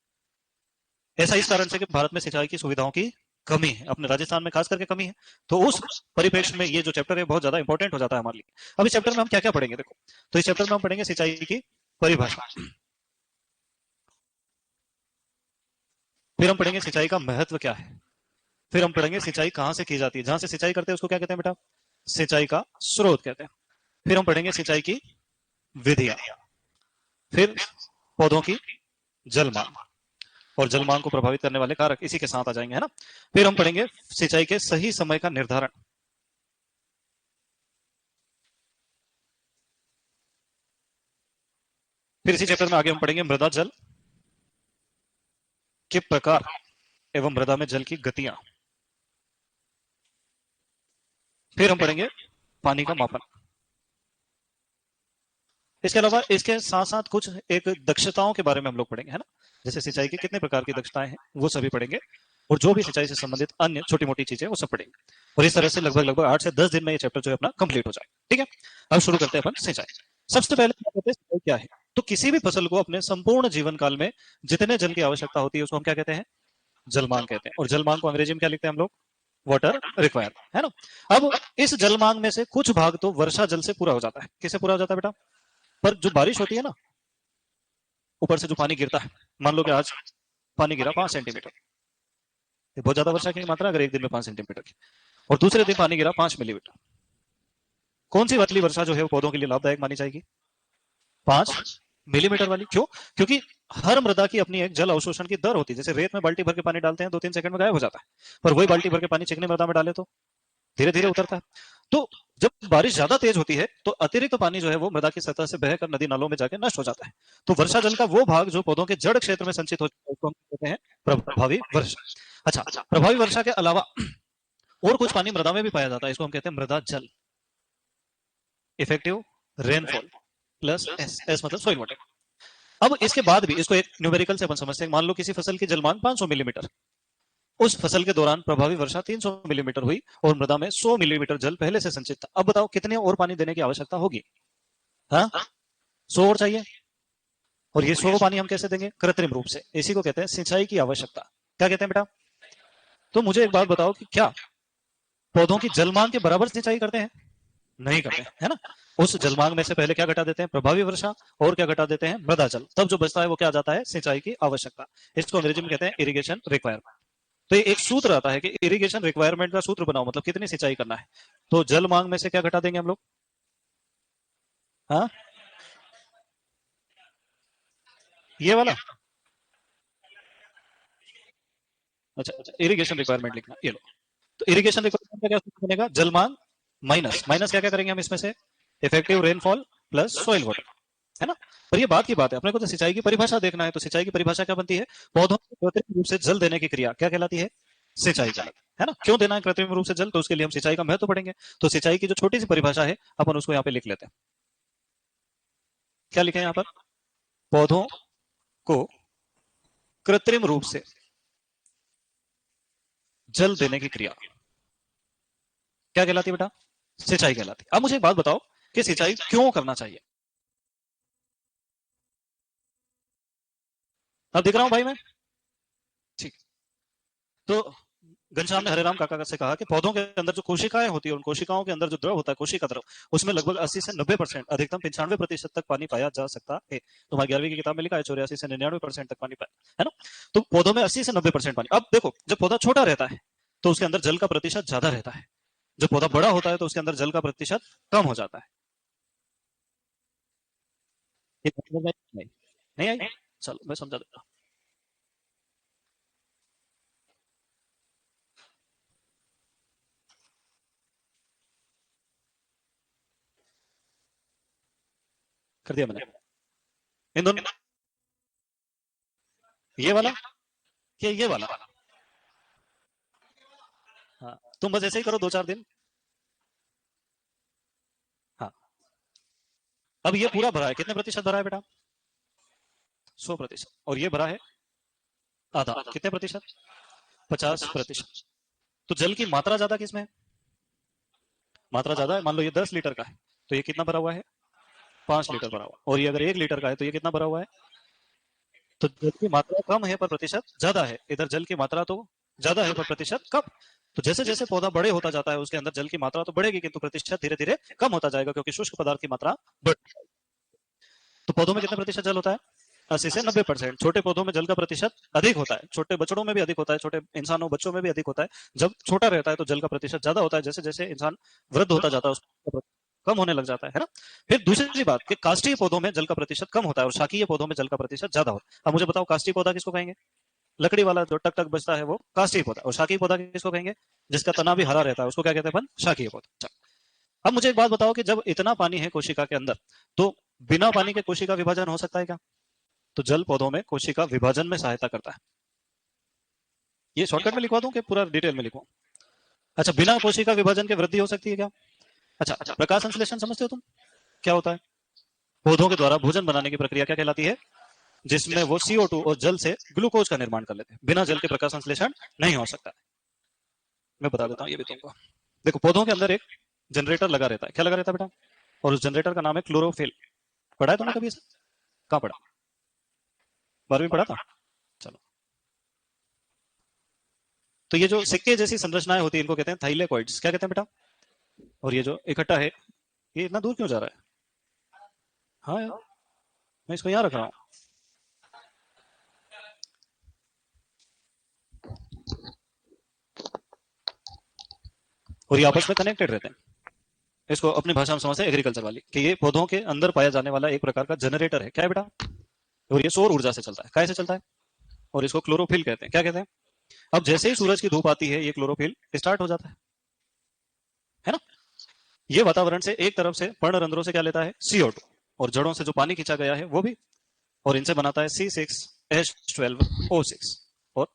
ऐसा इस कारण से कि भारत में सिंचाई की सुविधाओं की कमी है, अपने राजस्थान में खास करके कमी है। तो उस परिप्रेक्ष्य में ये जो चैप्टर है बहुत ज्यादा इंपॉर्टेंट हो जाता है हमारे लिए। अब इस चैप्टर में हम क्या क्या पढ़ेंगे, देखो, तो इस चैप्टर में हम पढ़ेंगे सिंचाई की परिभाषा, फिर हम पढ़ेंगे सिंचाई का महत्व क्या है, फिर हम पढ़ेंगे सिंचाई कहां से की जाती है, जहां से सिंचाई करते हैं उसको क्या कहते हैं बेटा, सिंचाई का स्रोत कहते हैं। फिर हम पढ़ेंगे सिंचाई की विधियां, फिर पौधों की जल मांग और जल मांग को प्रभावित करने वाले कारक इसी के साथ आ जाएंगे, है ना। फिर हम पढ़ेंगे सिंचाई के सही समय का निर्धारण, फिर इसी चैप्टर में आगे हम पढ़ेंगे मृदा जल के प्रकार एवं मृदा में जल की गतियां, फिर हम पढ़ेंगे पानी का मापन। इसके अलावा इसके साथ साथ कुछ एक दक्षताओं के बारे में हम लोग पढ़ेंगे, है ना, जैसे सिंचाई की कितने प्रकार की दक्षताएं हैं वो सभी पढ़ेंगे, और जो भी सिंचाई से संबंधित अन्य छोटी मोटी चीजें वो सब पढ़ेंगे। और इस तरह से लगभग लगभग 8 से 10 दिन में ये चैप्टर जो है अपना कंप्लीट हो जाए। ठीक है, अब शुरू करते हैं अपन सिंचाई। सबसे पहले क्या कहते हैं सिंचाई क्या है, तो किसी भी फसल को अपने संपूर्ण जीवन काल में जितने जल की आवश्यकता होती है उसको हम क्या कहते हैं, जलमांग कहते हैं। और जलमांग को अंग्रेजी में क्या लिखते हैं हम लोग, वाटर रिक्वायर, है ना। अब इस जलमांग में से कुछ भाग तो वर्षा जल से पूरा हो जाता है। किससे पूरा हो जाता है बेटा, पर जो बारिश होती है ना, ऊपर से जो पानी गिरता है, मान लो कि आज पानी गिरा 5 सेंटीमीटर, ये बहुत ज्यादा वर्षा की मात्रा अगर एक दिन में 5 सेंटीमीटर की, और दूसरे दिन पानी गिरा 5 मिलीमीटर, कौन सी वाली वर्षा जो है वो पौधों के लिए लाभदायक मानी जाएगी, 5 मिलीमीटर वाली। क्यों, क्योंकि हर मृदा की अपनी एक जल अवशोषण की दर होती है। जैसे रेत में बाल्टी भर के पानी डालते हैं 2-3 सेकंड में गायब हो जाता है, पर वही बाल्टी भर के पानी चिकनी मृदा में डाले तो धीरे धीरे उतरता है। तो जब बारिश ज्यादा तेज होती है तो अतिरिक्त पानी जो है वो मृदा की सतह से बहकर नदी नालों में जाकर नष्ट हो जाता है। तो वर्षा जल का वो भाग जो पौधों के जड़ क्षेत्र में संचित हो जाता है उसको हम कहते हैं प्रभावी वर्षा। अच्छा, प्रभावी वर्षा के अलावा और कुछ पानी मृदा में भी पाया जाता है, इसको हम कहते हैं मृदा जल। Effective rainfall plus S, S मतलब सॉइल वाटर। अब इसके बाद भी इसको एक न्यूमेरिकल से अपन समझते हैं। मान लो किसी फसल की जलमांग 500 मिलीमीटर, उस फसल के दौरान प्रभावी वर्षा 300 मिलीमीटर हुई और मृदा में 100 मिलीमीटर जल पहले से संचित था। अब बताओ कितने और पानी देने की आवश्यकता होगी, हाँ, 100 और चाहिए। और ये 100 पानी हम कैसे देंगे, कृत्रिम रूप से। इसी को कहते हैं सिंचाई की आवश्यकता। क्या कहते हैं बेटा, तो मुझे एक बात बताओ कि क्या पौधों की जलमांग के बराबर सिंचाई करते हैं, नहीं करते, है ना। उस जलमांग में से पहले क्या घटा देते हैं, प्रभावी वर्षा, और क्या घटा देते हैं, मृदा जल। तब जो बचता है वो क्या आ जाता है, सिंचाई की आवश्यकता। इसको अंग्रेजी में कहते हैं इरिगेशन रिक्वायरमेंट। तो ये एक सूत्र आता है कि इरिगेशन रिक्वायरमेंट का सूत्र बनाओ, मतलब कितनी सिंचाई करना है। तो जल मांग में से क्या घटा देंगे हम लोग, हाँ, ये वाला। अच्छा अच्छा, इरिगेशन रिक्वायरमेंट लिखना, ये लो। तो इरिगेशन रिक्वायरमेंट का क्या सूत्र बनेगा, जल मांग माइनस माइनस क्या क्या करेंगे हम इसमें से, effective rainfall plus soil water, है ना। पर ये बात की बात है, अपने को तो सिंचाई की परिभाषा देखना है। तो सिंचाई की परिभाषा क्या बनती है, पौधों को कृत्रिम रूप से जल देने की क्रिया क्या कहलाती है, सिंचाई कहलाती है ना। क्यों देना है कृत्रिम रूप से जल, तो उसके लिए हम सिंचाई का महत्व पढ़ेंगे। तो सिंचाई की जो छोटी सी परिभाषा है अपन उसको यहाँ पे लिख लेते हैं। क्या लिखे यहाँ पर, पौधों को कृत्रिम रूप से जल देने की क्रिया क्या कहलाती है बेटा, सिंचाई कहलाती है। अब मुझे एक बात बताओ कि सिंचाई क्यों करना चाहिए। अब दिख रहा हूं भाई मैं, ठीक। तो घनश्याम ने हरेराम काका से कहा कि पौधों के अंदर जो कोशिकाएं होती है, उन कोशिकाओं के अंदर जो द्रव होता है, कोशिका द्रव, उसमें लगभग 80 से 90%, अधिकतम 95% तक पानी पाया जा सकता है। तुम्हारी 11वीं की किताब में लिखा है 84 से 99% तक पानी पाया, है ना। तो पौधों में 80 से 90% पानी। अब देखो, जब पौधा छोटा रहता है तो उसके अंदर जल का प्रतिशत ज्यादा रहता है, जब पौधा बड़ा होता है तो उसके अंदर जल का प्रतिशत कम हो जाता है। ये समझ में नहीं, नहीं आई, चलो मैं समझा देता हूं। कर दिया मैंने, इन दोनों, ये वाला, ये वाला, हाँ, तुम बस ऐसे ही करो 2-4 दिन। हाँ, अब ये पूरा भरा है, कितने प्रतिशत भरा है बेटा, 100%। और ये भरा है आधा, कितने प्रतिशत, 50%। तो जल की मात्रा ज्यादा किसमें है, मात्रा ज्यादा है। मान लो ये 10 लीटर का है तो ये कितना भरा हुआ है, 5 लीटर भरा हुआ। और ये अगर 1 लीटर का है तो ये कितना भरा हुआ है। तो जल की मात्रा कम है पर प्रतिशत ज्यादा है। इधर जल की मात्रा तो ज्यादा है पर प्रतिशत कम। तो जैसे जैसे पौधा बड़े होता जाता है उसके अंदर जल की मात्रा तो बढ़ेगी, किंतु प्रतिशत धीरे धीरे कम होता जाएगा क्योंकि शुष्क पदार्थ की मात्रा बढ़। तो पौधों में कितना प्रतिशत जल होता है? 80 से 90%। छोटे पौधों में जल का प्रतिशत अधिक होता है, छोटे बछड़ों में भी अधिक होता है, छोटे इंसानों बच्चों में भी अधिक होता है। जब छोटा रहता है तो जल का प्रतिशत ज्यादा होता है, जैसे जैसे इंसान वृद्ध होता जाता है उसका प्रतिशत कम होने लग जाता है ना। फिर दूसरी बात कि काष्ठीय पौधों में जल का प्रतिशत कम होता है और शाकीय पौधों में जल का प्रतिशत ज्यादा होता है। अब मुझे बताओ काष्ठीय पौधा किसको कहेंगे? लकड़ी वाला जो टक टक बजता है वो काष्ठीय पौधा। और शाकीय पौधा किसको कहेंगे? जिसका तना भी हरा रहता है उसको क्या कहते हैं अपन? शाकीय पौधा। अब मुझे एक बात बताओ कि जब इतना पानी है कोशिका के अंदर तो बिना पानी के कोशिका विभाजन हो सकता है क्या? तो जल पौधों में कोशिका विभाजन में सहायता करता है। ये शॉर्टकट में लिखवा दूं कि पूरा डिटेल में लिखूं? अच्छा, बिना कोशिका विभाजन के वृद्धि हो सकती है क्या? अच्छा, प्रकाश संश्लेषण समझते हो तुम? क्या होता है? पौधों के द्वारा भोजन बनाने की प्रक्रिया क्या कहलाती है? जिसमें वो CO2 और जल से ग्लूकोज का निर्माण कर लेते हैं। बिना जल के प्रकाश संश्लेषण नहीं हो सकता। मैं बता देता हूँ ये भी तुमको। देखो, पौधों के अंदर एक जनरेटर लगा रहता है। क्या लगा रहता है बेटा? और उस जनरेटर का नाम है क्लोरोफिल। पढ़ा है तुमने कभी? कहाँ पढ़ा? 12वीं पढ़ा था? चलो। तो ये जो सिक्के जैसी संरचनाएं होती है इनको कहते हैं थाइलेकोइड्स। क्या कहते हैं बेटा? और ये जो इकट्ठा है ये इतना दूर क्यों जा रहा है? हाँ यार, मैं इसको यहाँ रख रहा हूँ। और ये आपस में कनेक्टेड रहते हैं। इसको अपनी भाषा में समझते हैं एग्रीकल्चर वाली, कि ये पौधों के अंदर पाया जाने वाला एक प्रकार का जनरेटर है। क्या है बेटा? और ये सौर ऊर्जा से चलता है। कैसे चलता है? और इसको क्लोरोफिल कहते हैं। क्या कहते हैं? अब जैसे ही सूरज की धूप आती है ये क्लोरोफिल स्टार्ट हो जाता है ना। ये वातावरण से एक तरफ से पर्णरंध्रों से क्या लेता है? CO2। और जड़ों से जो पानी खींचा गया है वो भी। और इनसे बनाता है C6H12O6 और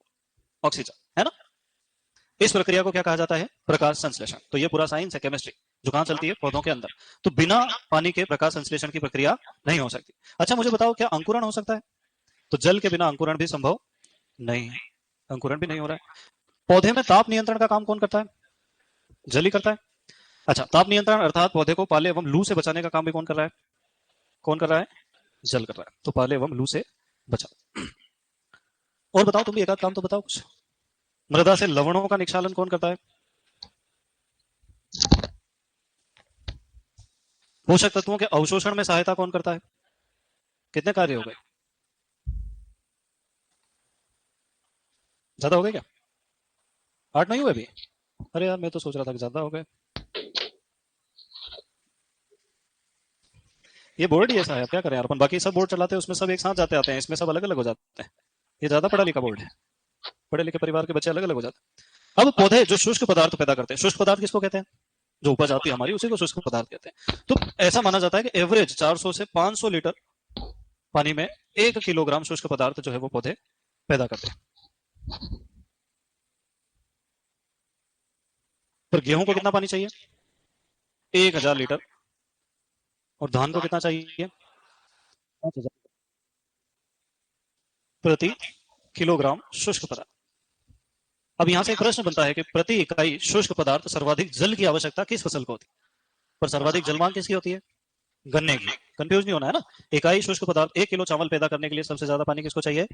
ऑक्सीजन, है ना। इस प्रक्रिया को क्या कहा जाता है? प्रकाश संश्लेषण। तो ये पूरा साइंस है, केमिस्ट्री, जो कहां चलती है? पौधों के अंदर। तो बिना पानी के प्रकाश संश्लेषण की प्रक्रिया नहीं हो सकती। अच्छा, मुझे बताओ क्या अंकुरण हो सकता है? तो जल के बिना अंकुरण भी संभव नहीं है। अंकुरण भी नहीं हो रहा है। पौधे में ताप नियंत्रण का काम कौन करता है? जल ही करता है। अच्छा, ताप नियंत्रण अर्थात पौधे को पाले एवं लू से बचाने का काम भी कौन कर रहा है? कौन कर रहा है? जल कर रहा है। तो पाले एवं लू से बचाओ। और बताओ, तुम भी एक आध काम तो बताओ कुछ। मृदा से लवणों का निक्षालन कौन करता है? पोषक तत्वों के अवशोषण में सहायता कौन करता है? कितने कार्य हो गए? ज्यादा हो गए क्या? 8 नहीं हुए अभी? अरे यार, मैं तो सोच रहा था कि ज्यादा हो गए। ये बोर्ड ही ऐसा है, अब क्या करें यार अपन। बाकी सब बोर्ड चलाते हैं उसमें सब एक साथ जाते आते हैं, इसमें सब अलग अलग हो जाते हैं। ये ज्यादा पढ़ा लिखा बोर्ड है, पढ़े लिखे परिवार के बच्चे अलग अलग हो जाते हैं। अब पौधे जो शुष्क पदार्थ पैदा करते हैं, शुष्क पदार्थ किसको कहते हैं? जो उपज आती है हमारी उसी को शुष्क पदार्थ कहते हैं। तो ऐसा माना जाता है कि एवरेज 400 से 500 लीटर पानी में 1 किलोग्राम शुष्क पदार्थ जो है वो पौधे पैदा करते हैं। पर गेहूं को कितना पानी चाहिए? 1000 लीटर। और धान को कितना चाहिए? 5000 प्रति किलोग्राम शुष्क पदार्थ। अब यहां से एक प्रश्न बनता है कि प्रति इकाई शुष्क पदार्थ सर्वाधिक जल की आवश्यकता किस फसल को होती है? पर सर्वाधिक जलमांग किसकी होती है? गन्ने की। कंफ्यूज नहीं होना है ना। इकाई शुष्क पदार्थ 1 किलो चावल पैदा करने के लिए सबसे ज्यादा पानी किसको चाहिए?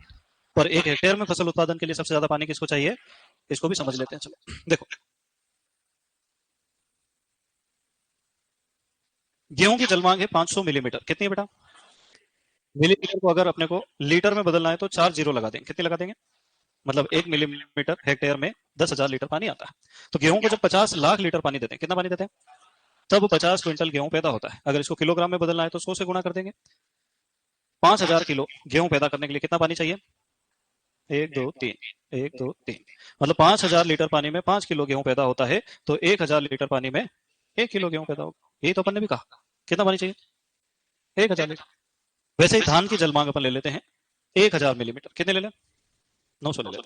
पर 1 हेक्टेयर में फसल उत्पादन के लिए सबसे ज्यादा पानी किसको चाहिए? इसको भी समझ लेते हैं। चलो देखो, गेहूं की जलमांग है 500 मिलीमीटर। कितनी है बेटा? मिलीमीटर को अगर अपने को लीटर में बदलना है तो 4 जीरो लगा देंगे। कितने लगा देंगे? मतलब 1 मिलीमीटर हेक्टेयर में 10,000 लीटर पानी आता है। तो गेहूं को जब 50 लाख लीटर पानी देते हैं, कितना पानी देते हैं? तब 50 क्विंटल गेहूं पैदा होता है। अगर इसको किलोग्राम में बदलना है तो 100 से गुणा कर देंगे। 5000 किलो गेहूं पैदा करने के लिए कितना पानी चाहिए? 1 2 3, 1 2 3, मतलब 5000 लीटर पानी में 5 किलो गेहूं पैदा होता है। तो 1000 लीटर पानी में 1 किलो गेहूं पैदा होगा। यही तो अपन ने भी कहा। कितना पानी चाहिए? 1000 लीटर। वैसे ही धान की जलमांग अपन ले लेते हैं 1000 मिलीमीटर। कितने ले लें? 900 ले लें।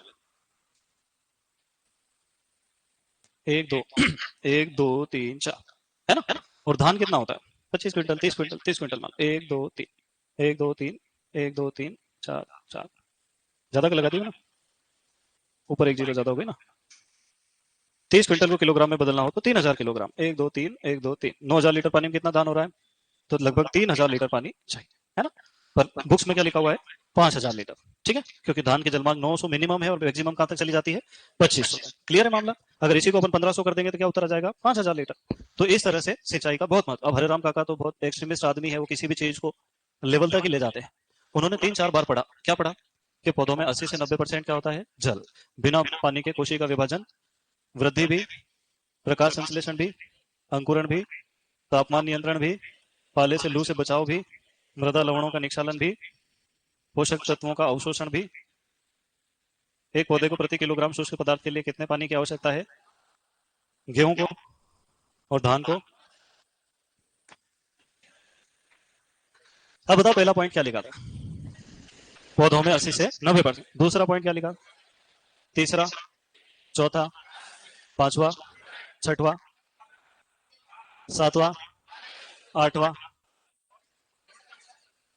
1 2 1 2 3 4, है ना। और धान कितना होता है? 25 क्विंटल, 30 क्विंटल, 30 क्विंटल मान। 1 2 3, 1 2 3, 1 2 3 4 4। ज्यादा लगा दी ना, ऊपर एक जीरो ज्यादा हो गई ना। 30 क्विंटल को किलोग्राम में बदलना हो तो 3000 किलोग्राम। 1 2 3, 1 2 3, 9000 लीटर पानी में कितना धान हो रहा है? तो लगभग 3000 लीटर पानी चाहिए, है ना। पर बुक्स में क्या लिखा हुआ है? 5000 लीटर, ठीक है, क्योंकि धान की जलमांग 900 मिनिमम है और मैक्सिमम कहां तक चली जाती है 2500 तक। क्लियर है मामला? अगर इसी को अपन 1500 कर देंगे तो क्या उत्तर आ जाएगा 5000 लीटर। तो इस तरह से सिंचाई का बहुत महत्व। अब हरेराम काका तो बहुत एक्सट्रीमिस्ट आदमी है, वो किसी भी चीज को लेवल तक ही ले जाते हैं। उन्होंने 3-4 बार पढ़ा, क्या पढ़ा कि पौधों में 80 से 90% क्या होता है, जल। बिना पानी के कोशिका विभाजन, वृद्धि भी, प्रकाश संश्लेषण भी, अंकुरण भी, तापमान नियंत्रण भी, पाले से लू से बचाव भी, मृदा लवणों का निक्षालन भी, पोषक तत्वों का अवशोषण भी। एक पौधे को प्रति किलोग्राम शुष्क पदार्थ के लिए कितने पानी की आवश्यकता है? गेहूं को और धान को। अब बताओ पहला पॉइंट क्या लिखा था? पौधों में 80 से 90%। दूसरा पॉइंट क्या लिखा? तीसरा, चौथा, पांचवा, छठवा, सातवां, आठवां,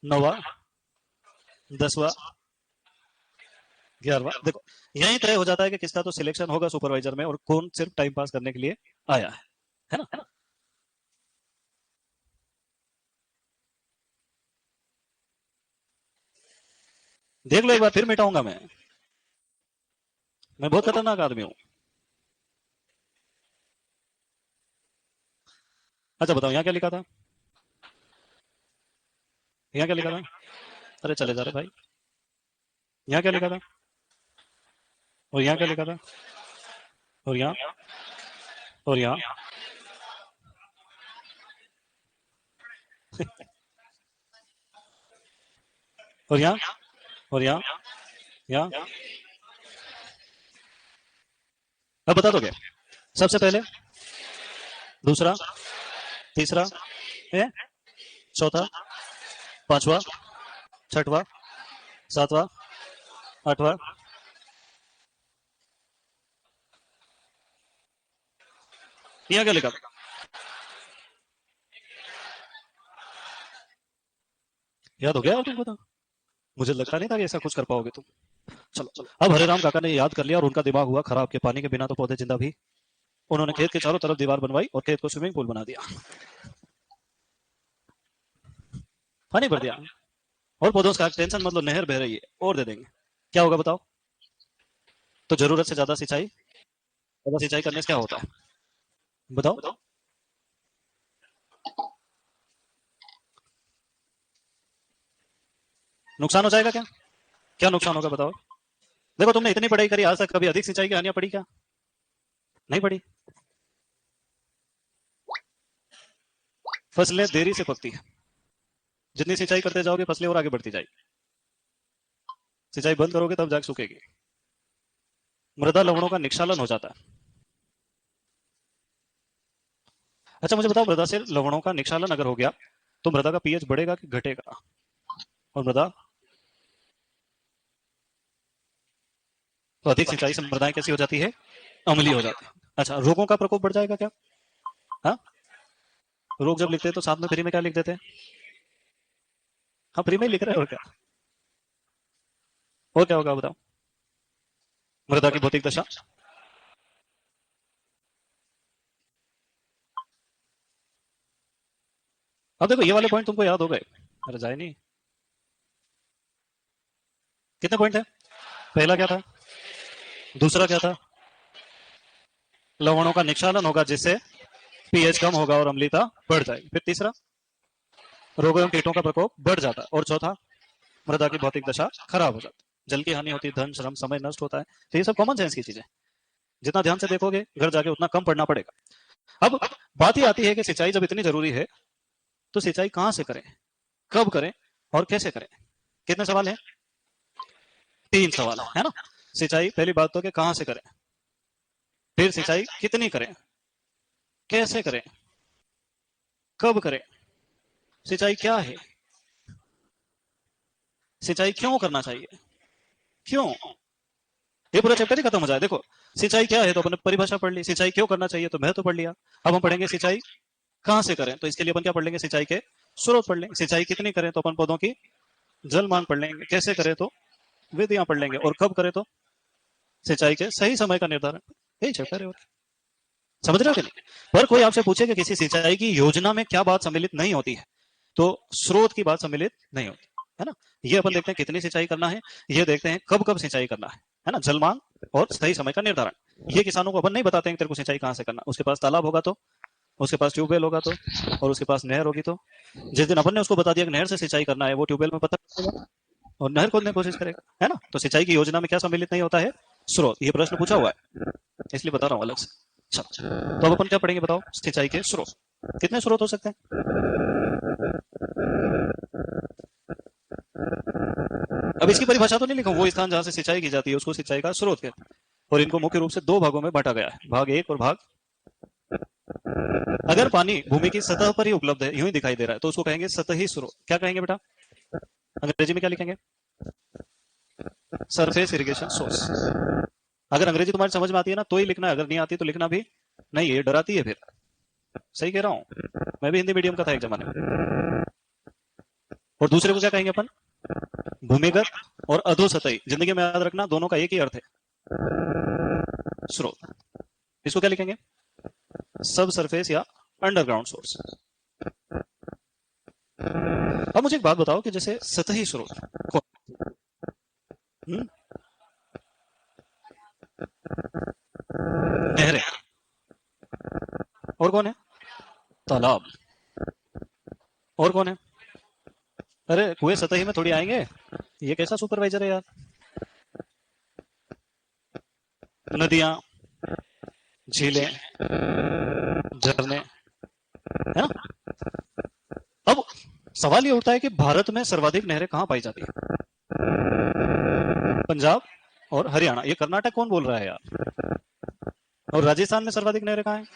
नौवां, 10वां, 11वां। देखो यही तय हो जाता है कि किसका तो सिलेक्शन होगा सुपरवाइजर में और कौन सिर्फ टाइम पास करने के लिए आया है ना? देख लो एक बार, फिर मिटाऊंगा मैं बहुत खतरनाक आदमी हूं। अच्छा बताओ यहां क्या लिखा था? यहां क्या लिखा था? अरे चले जा रहे भाई। यहां क्या लिखा था? और यहां क्या लिखा था? और यहां, और यहां और यहां, और यहां, यहां। अब बता दोगे सबसे पहले, दूसरा, तीसरा, चौथा, पांचवा, छठवा, सातवां, आठवां, यहां क्या लिखा? याद हो गया तुमको? तो मुझे लगता नहीं था कि ऐसा कुछ कर पाओगे तुम। चलो अब हरेराम काका ने याद कर लिया और उनका दिमाग हुआ खराब के पानी के बिना तो पौधे जिंदा भी। उन्होंने खेत के चारों तरफ दीवार बनवाई और खेत को स्विमिंग पूल बना दिया, पानी भर दिया और पौधों का टेंशन मतलब नहर बह रही है और दे देंगे। क्या होगा बताओ? तो जरूरत से ज्यादा सिंचाई करने से क्या होता है बताओ? नुकसान हो जाएगा क्या? क्या नुकसान होगा बताओ? देखो तुमने इतनी पढ़ाई करी आज तक, कभी अधिक सिंचाई की हानियां पड़ी क्या? नहीं पड़ी। फसलें देरी से पकती है, जितनी सिंचाई करते जाओगे फसलें और आगे बढ़ती जाएगी। सिंचाई बंद करोगे तब जाग सूखेगी। मृदा लवणों का निक्षालन हो जाता है। अच्छा मुझे बताओ, मृदा से लवणों का निक्षालन अगर हो गया तो मृदा का पीएच बढ़ेगा कि घटेगा? और मृदा तो अधिक सिंचाई से मृदाएं कैसी हो जाती है? अम्लीय हो जाती है। अच्छा रोगों का प्रकोप बढ़ जाएगा क्या? हाँ, रोग जब लिखते हैं तो साथ में फ्री में क्या लिख देते हैं? हाँ फ्री में ही लिख रहे हैं, और क्या? और क्या होगा बताओ? मृदा की भौतिक दशा। अब देखो ये वाले पॉइंट तुमको याद हो गए? अरे जाए नहीं। कितने पॉइंट है? पहला क्या था? दूसरा क्या था? लवणों का निक्षालन होगा जिससे पीएच कम होगा और अम्लता बढ़ जाएगी। फिर तीसरा, रोगों एवं कीटों का प्रकोप बढ़ जाता है। और चौथा, मृदा की भौतिक दशा खराब हो जाती है, जल की हानि होती है, धन श्रम समय नष्ट होता है। तो ये सब कॉमन सेंस की चीजें, जितना ध्यान से देखोगे घर जाके उतना कम पढ़ना पड़ेगा। अब बात ही आती है कि सिंचाई जब इतनी जरूरी है तो सिंचाई कहां से करें, कब करें और कैसे करें? कितने सवाल है? 3 सवाल है ना? सिंचाई पहली बात तो कि कहां से करें, फिर सिंचाई कितनी करें, कैसे करें, कब करें, सिंचाई क्या है, सिंचाई क्यों करना चाहिए, क्यों, ये पूरा चैप्टर ही खत्म हो जाए। देखो सिंचाई क्या है तो अपन परिभाषा पढ़ ली, सिंचाई क्यों करना चाहिए तो मैं तो पढ़ लिया। अब हम पढ़ेंगे सिंचाई कहां से करें, तो इसके लिए अपन क्या पढ़ लेंगे? सिंचाई के स्रोत पढ़ लेंगे। सिंचाई कितनी करें तो अपन पौधों की जल मांग पढ़ लेंगे। कैसे करें तो विधियां पढ़ लेंगे। और कब करें तो सिंचाई के सही समय का निर्धारण। यही चैप्टर है। और समझ रहे हो कि नहीं? पर कोई आपसे पूछे कि किसी सिंचाई की योजना में क्या बात सम्मिलित नहीं होती है, तो स्रोत की बात सम्मिलित नहीं होती। है ना। ये अपन देखते हैं कितनी सिंचाई करना है, ये देखते हैं कब कब सिंचाई करना है ना, जल मांग और सही समय का निर्धारण। ये किसानों को अपन नहीं बताते हैं तेरे को सिंचाई कहाँ से करना। उसके पास तालाब होगा तो, उसके पास ट्यूबवेल होगा तो, और उसके पास नहर होगी तो, जिस दिन अपन ने उसको बता दिया कि नहर से सिंचाई करना है, वो ट्यूबवेल में पता चलेगा और नहर खोदने की कोशिश करेगा, है ना। तो सिंचाई की योजना में क्या सम्मिलित नहीं होता है? स्रोत। ये प्रश्न पूछा हुआ है, इसलिए बता रहा हूँ अलग से। अच्छा, तो अब अपन क्या पढ़ेंगे बताओ? सिंचाई के स्रोत। कितने स्रोत हो सकते हैं? अब इसकी परिभाषा तो नहीं लिखा, वो स्थान जहां से सिंचाई की जाती है उसको सिंचाई का स्रोत कहते हैं। और इनको मुख्य रूप से दो भागों में बांटा गया है, भाग एक और भाग। अगर पानी भूमि की सतह पर ही उपलब्ध है, यूं ही दिखाई दे रहा है, तो उसको कहेंगे सतही स्रोत। क्या कहेंगे बेटा? अंग्रेजी में क्या लिखेंगे? Surface irrigation source. अगर अंग्रेजी तुम्हारी समझ में आती है ना तो ही लिखना है, अगर नहीं आती तो लिखना भी नहीं, ये डराती है फिर। सही कह रहा हूं, मैं भी हिंदी मीडियम का था एक जमाने में। और दूसरे को क्या कहेंगे अपन? भूमिगत और अधोसतही। जिंदगी में याद रखना, दोनों का एक ही अर्थ है, स्रोत। इसको क्या लिखेंगे? सब सरफेस या अंडरग्राउंड सोर्स। अब मुझे एक बात बताओ कि जैसे सतही स्रोत हम्म, नहरें, और कौन है? तालाब, और कौन है? अरे कुएं सतही में थोड़ी आएंगे, ये कैसा सुपरवाइजर है यार। नदियां, झीलें, झरने, है ना। अब सवाल ये उठता है कि भारत में सर्वाधिक नहरें कहां पाई जाती है? पंजाब और हरियाणा। ये कर्नाटक कौन बोल रहा है यार? और राजस्थान में सर्वाधिक नहरें कहां हैं?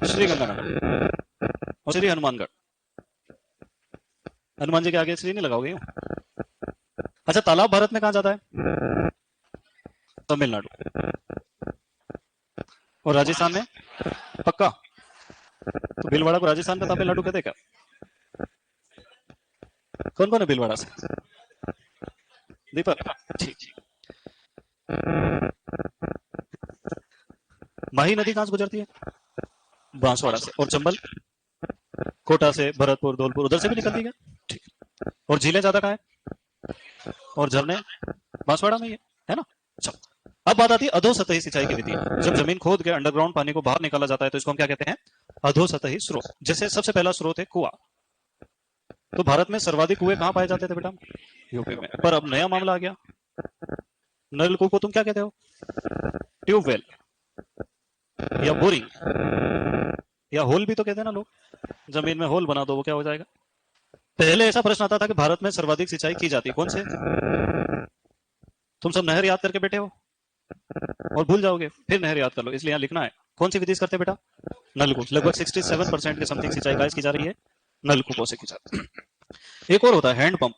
श्री गंगानगर और श्री हनुमानगढ़। हनुमान जी के आगे श्री नहीं लगाओगे यूं? अच्छा, तालाब भारत में कहां जाता है? तमिलनाडु। और राजस्थान में? पक्का? तो भीलवाड़ा को राजस्थान का तमिलनाडु कहते क्या? कौन कौन है भीलवाड़ा से? दीपक, ठीक। माही नदी कहां से गुजरती है? बांसवाड़ा से। और चंबल? कोटा से, भरतपुर, धौलपुर, उधर से भी निकलती है। ठीक। और झीलें ज्यादा कहां है? और झरने? बांसवाड़ा में ही है ना। अच्छा, अब बात आती है अधोसतही सिंचाई की विधि। जब जमीन खोद के अंडरग्राउंड पानी को बाहर निकाला जाता है तो इसको हम क्या कहते हैं? अधोसतही स्रोत। जैसे सबसे पहला स्रोत है कुआं। तो भारत में सर्वाधिक कुएं कहां पाए जाते थे बेटा? यूपी में। पर अब नया मामला आ गया, नलकूप को तुम क्या कहते हो? ट्यूबवेल या बोरिंग या होल भी तो कहते हैं ना लोग। जमीन में होल बना दो, वो क्या हो जाएगा? पहले ऐसा प्रश्न आता था कि भारत में सर्वाधिक सिंचाई की जाती है कौन से? तुम सब नहर याद करके बैठे हो और भूल जाओगे, फिर नहर याद कर लो, इसलिए यहां लिखना है। कौन सी विधि से करते हैं बेटा? नलकूप। लगभग 67% के समथिंग सिंचाई गाइस की जा रही है नलकूपों से की जाती है। एक और होता है हैंडपंप।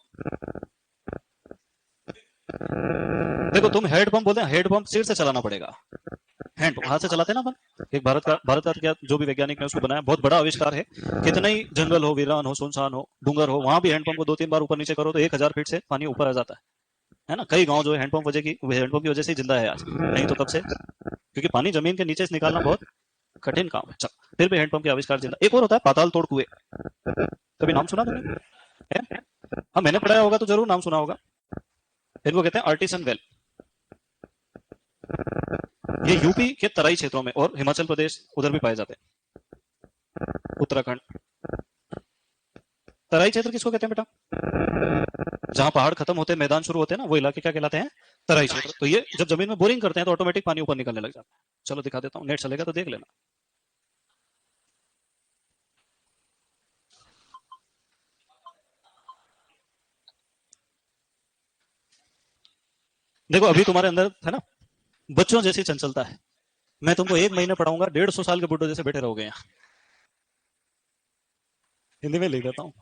देखो तुम हेड पंप बोलते हैं, हेड पंप सिर से चलाना पड़ेगा। हैंड पंप हाथ से चलाते हैं ना अपन। एक भारत का क्या जो भी वैज्ञानिक ने उसको बनाया, बहुत बड़ा आविष्कार है। कितना ही जंगल हो, वीरान हो, सुनसान हो, डूंगर हो, वहां भी हैंडपंप को 2-3 बार ऊपर नीचे करो तो 1000 फीट से पानी ऊपर आ जाता है ना। कई गांव जो है हैंडपंप की वजह से जिंदा है आज, नहीं तो कब से। क्योंकि पानी जमीन के नीचे से निकालना बहुत कठिन काम है। चल, फिर भी हैंडपंप के आविष्कार जिंदा। एक और होता है पाताल तोड़ कुएं। कभी नाम सुना तुमने? है? हाँ, मैंने पढ़ाया होगा तो जरूर नाम सुना होगा। इनको कहते हैं आर्टिसन वेल। ये यूपी के तराई क्षेत्रों में और हिमाचल प्रदेश उधर भी पाए जाते हैं, उत्तराखंड। तराई क्षेत्र किसको कहते हैं बेटा? जहां पहाड़ खत्म होते हैं, मैदान शुरू होते हैं ना, वो इलाके क्या कहलाते हैं? तराई क्षेत्र। तो ये जब जमीन में बोरिंग करते हैं तो ऑटोमेटिक पानी ऊपर निकलने लग जाता है। चलो दिखा देता हूँ, नेट चलेगा तो देख लेना। देखो अभी तुम्हारे अंदर है ना बच्चों जैसी चंचलता है। मैं तुमको 1 महीने पढ़ाऊंगा, 150 साल के बुड्ढों जैसे बैठे रहोगे यहाँ। हिंदी में लिख देता हूँ।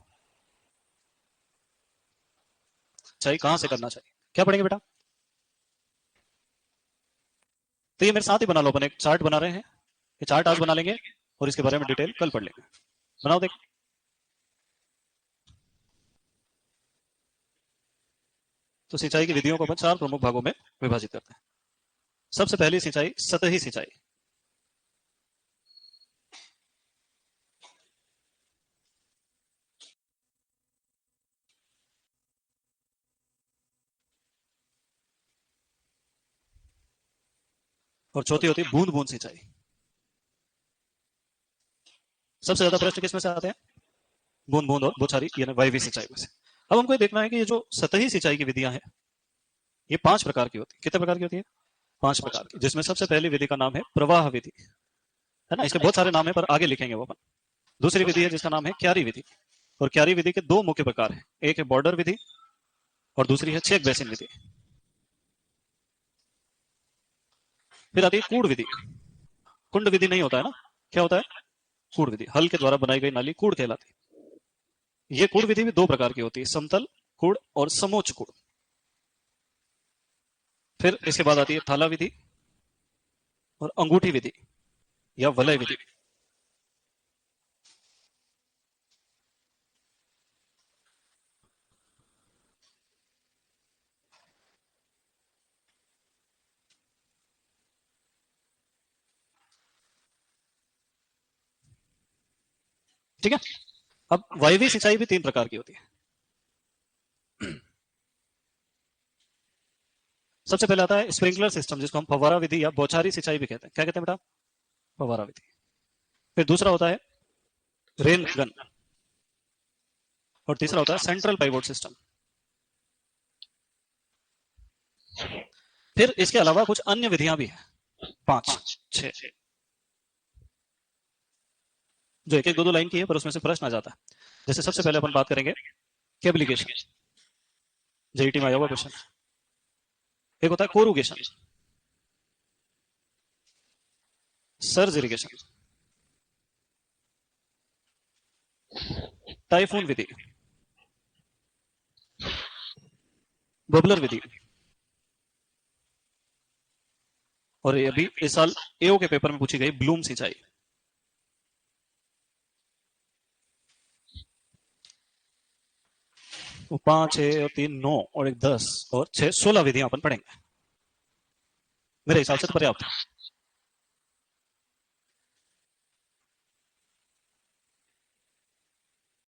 चाहिए कहां से करना चाहिए, क्या पढ़ेंगे बेटा? तो ये मेरे साथ ही बना लो, अपन एक चार्ट बना रहे हैं। ये चार्ट आज बना लेंगे और इसके बारे में डिटेल कल पढ़ लेंगे। बनाओ देख। तो सिंचाई की विधियों को अपन 4 प्रमुख भागों में विभाजित करते हैं। सबसे पहली सिंचाई सतही सिंचाई। और चौथी होती है बूंद बूंद सिंचाई। सबसे ज्यादा प्रश्न किसमें से आते हैं? बूंद बूंद और बौछारी यानी वायवीय सिंचाई में से। अब हमको ये देखना है कि ये जो सतही सिंचाई की विधियां हैं ये 5 प्रकार की होती है। कितने प्रकार की होती है? 5 प्रकार की, जिसमें सबसे पहली विधि का नाम है प्रवाह विधि, है ना। इसके बहुत सारे नाम है पर आगे लिखेंगे वो अपन। दूसरी विधि है जिसका नाम है क्यारी विधि, और क्यारी विधि के 2 मुख्य प्रकार हैं, एक है बॉर्डर विधि और दूसरी है चेक बेसिन विधि। फिर आती है कूड़ विधि। कुंड विधि नहीं होता है ना, क्या होता है? कूड़ विधि। हल के द्वारा बनाई गई नाली कूड़ कहलाती है। ये कूड़ विधि भी 2 प्रकार की होती है, समतल कूड़ और समोच्च कूड़। फिर इसके बाद आती है थाला विधि और अंगूठी विधि या वलय विधि। ठीक है। अब वायवीय सिंचाई भी 3 प्रकार की होती है। सबसे पहले आता है स्प्रिंकलर सिस्टम, जिसको हम फव्वारा विधि या बौछारी सिंचाई भी कहते हैं। क्या कहते हैं बेटा? फव्वारा विधि। फिर दूसरा होता है रेन गन, और तीसरा होता है सेंट्रल पाइवोट सिस्टम। फिर इसके अलावा कुछ अन्य विधियां भी हैं, 5 6, जो एक एक दो दो लाइन की है, पर उसमें से प्रश्न आ जाता है। जैसे सबसे पहले अपन बात करेंगे केबलिगेशन, जेईटी में आया हुआ क्वेश्चन। एक होता है कोरुगेशन, सर्ज इरिगेशन, टाइफून विधि, बबलर विधि, और ये अभी इस साल एओ के पेपर में पूछी गई ब्लूम सिंचाई। वो 5 6 और 3 9 और 1 10 और 6 16 विधियां अपन पढ़ेंगे। मेरे हिसाब से तो पर्याप्त है।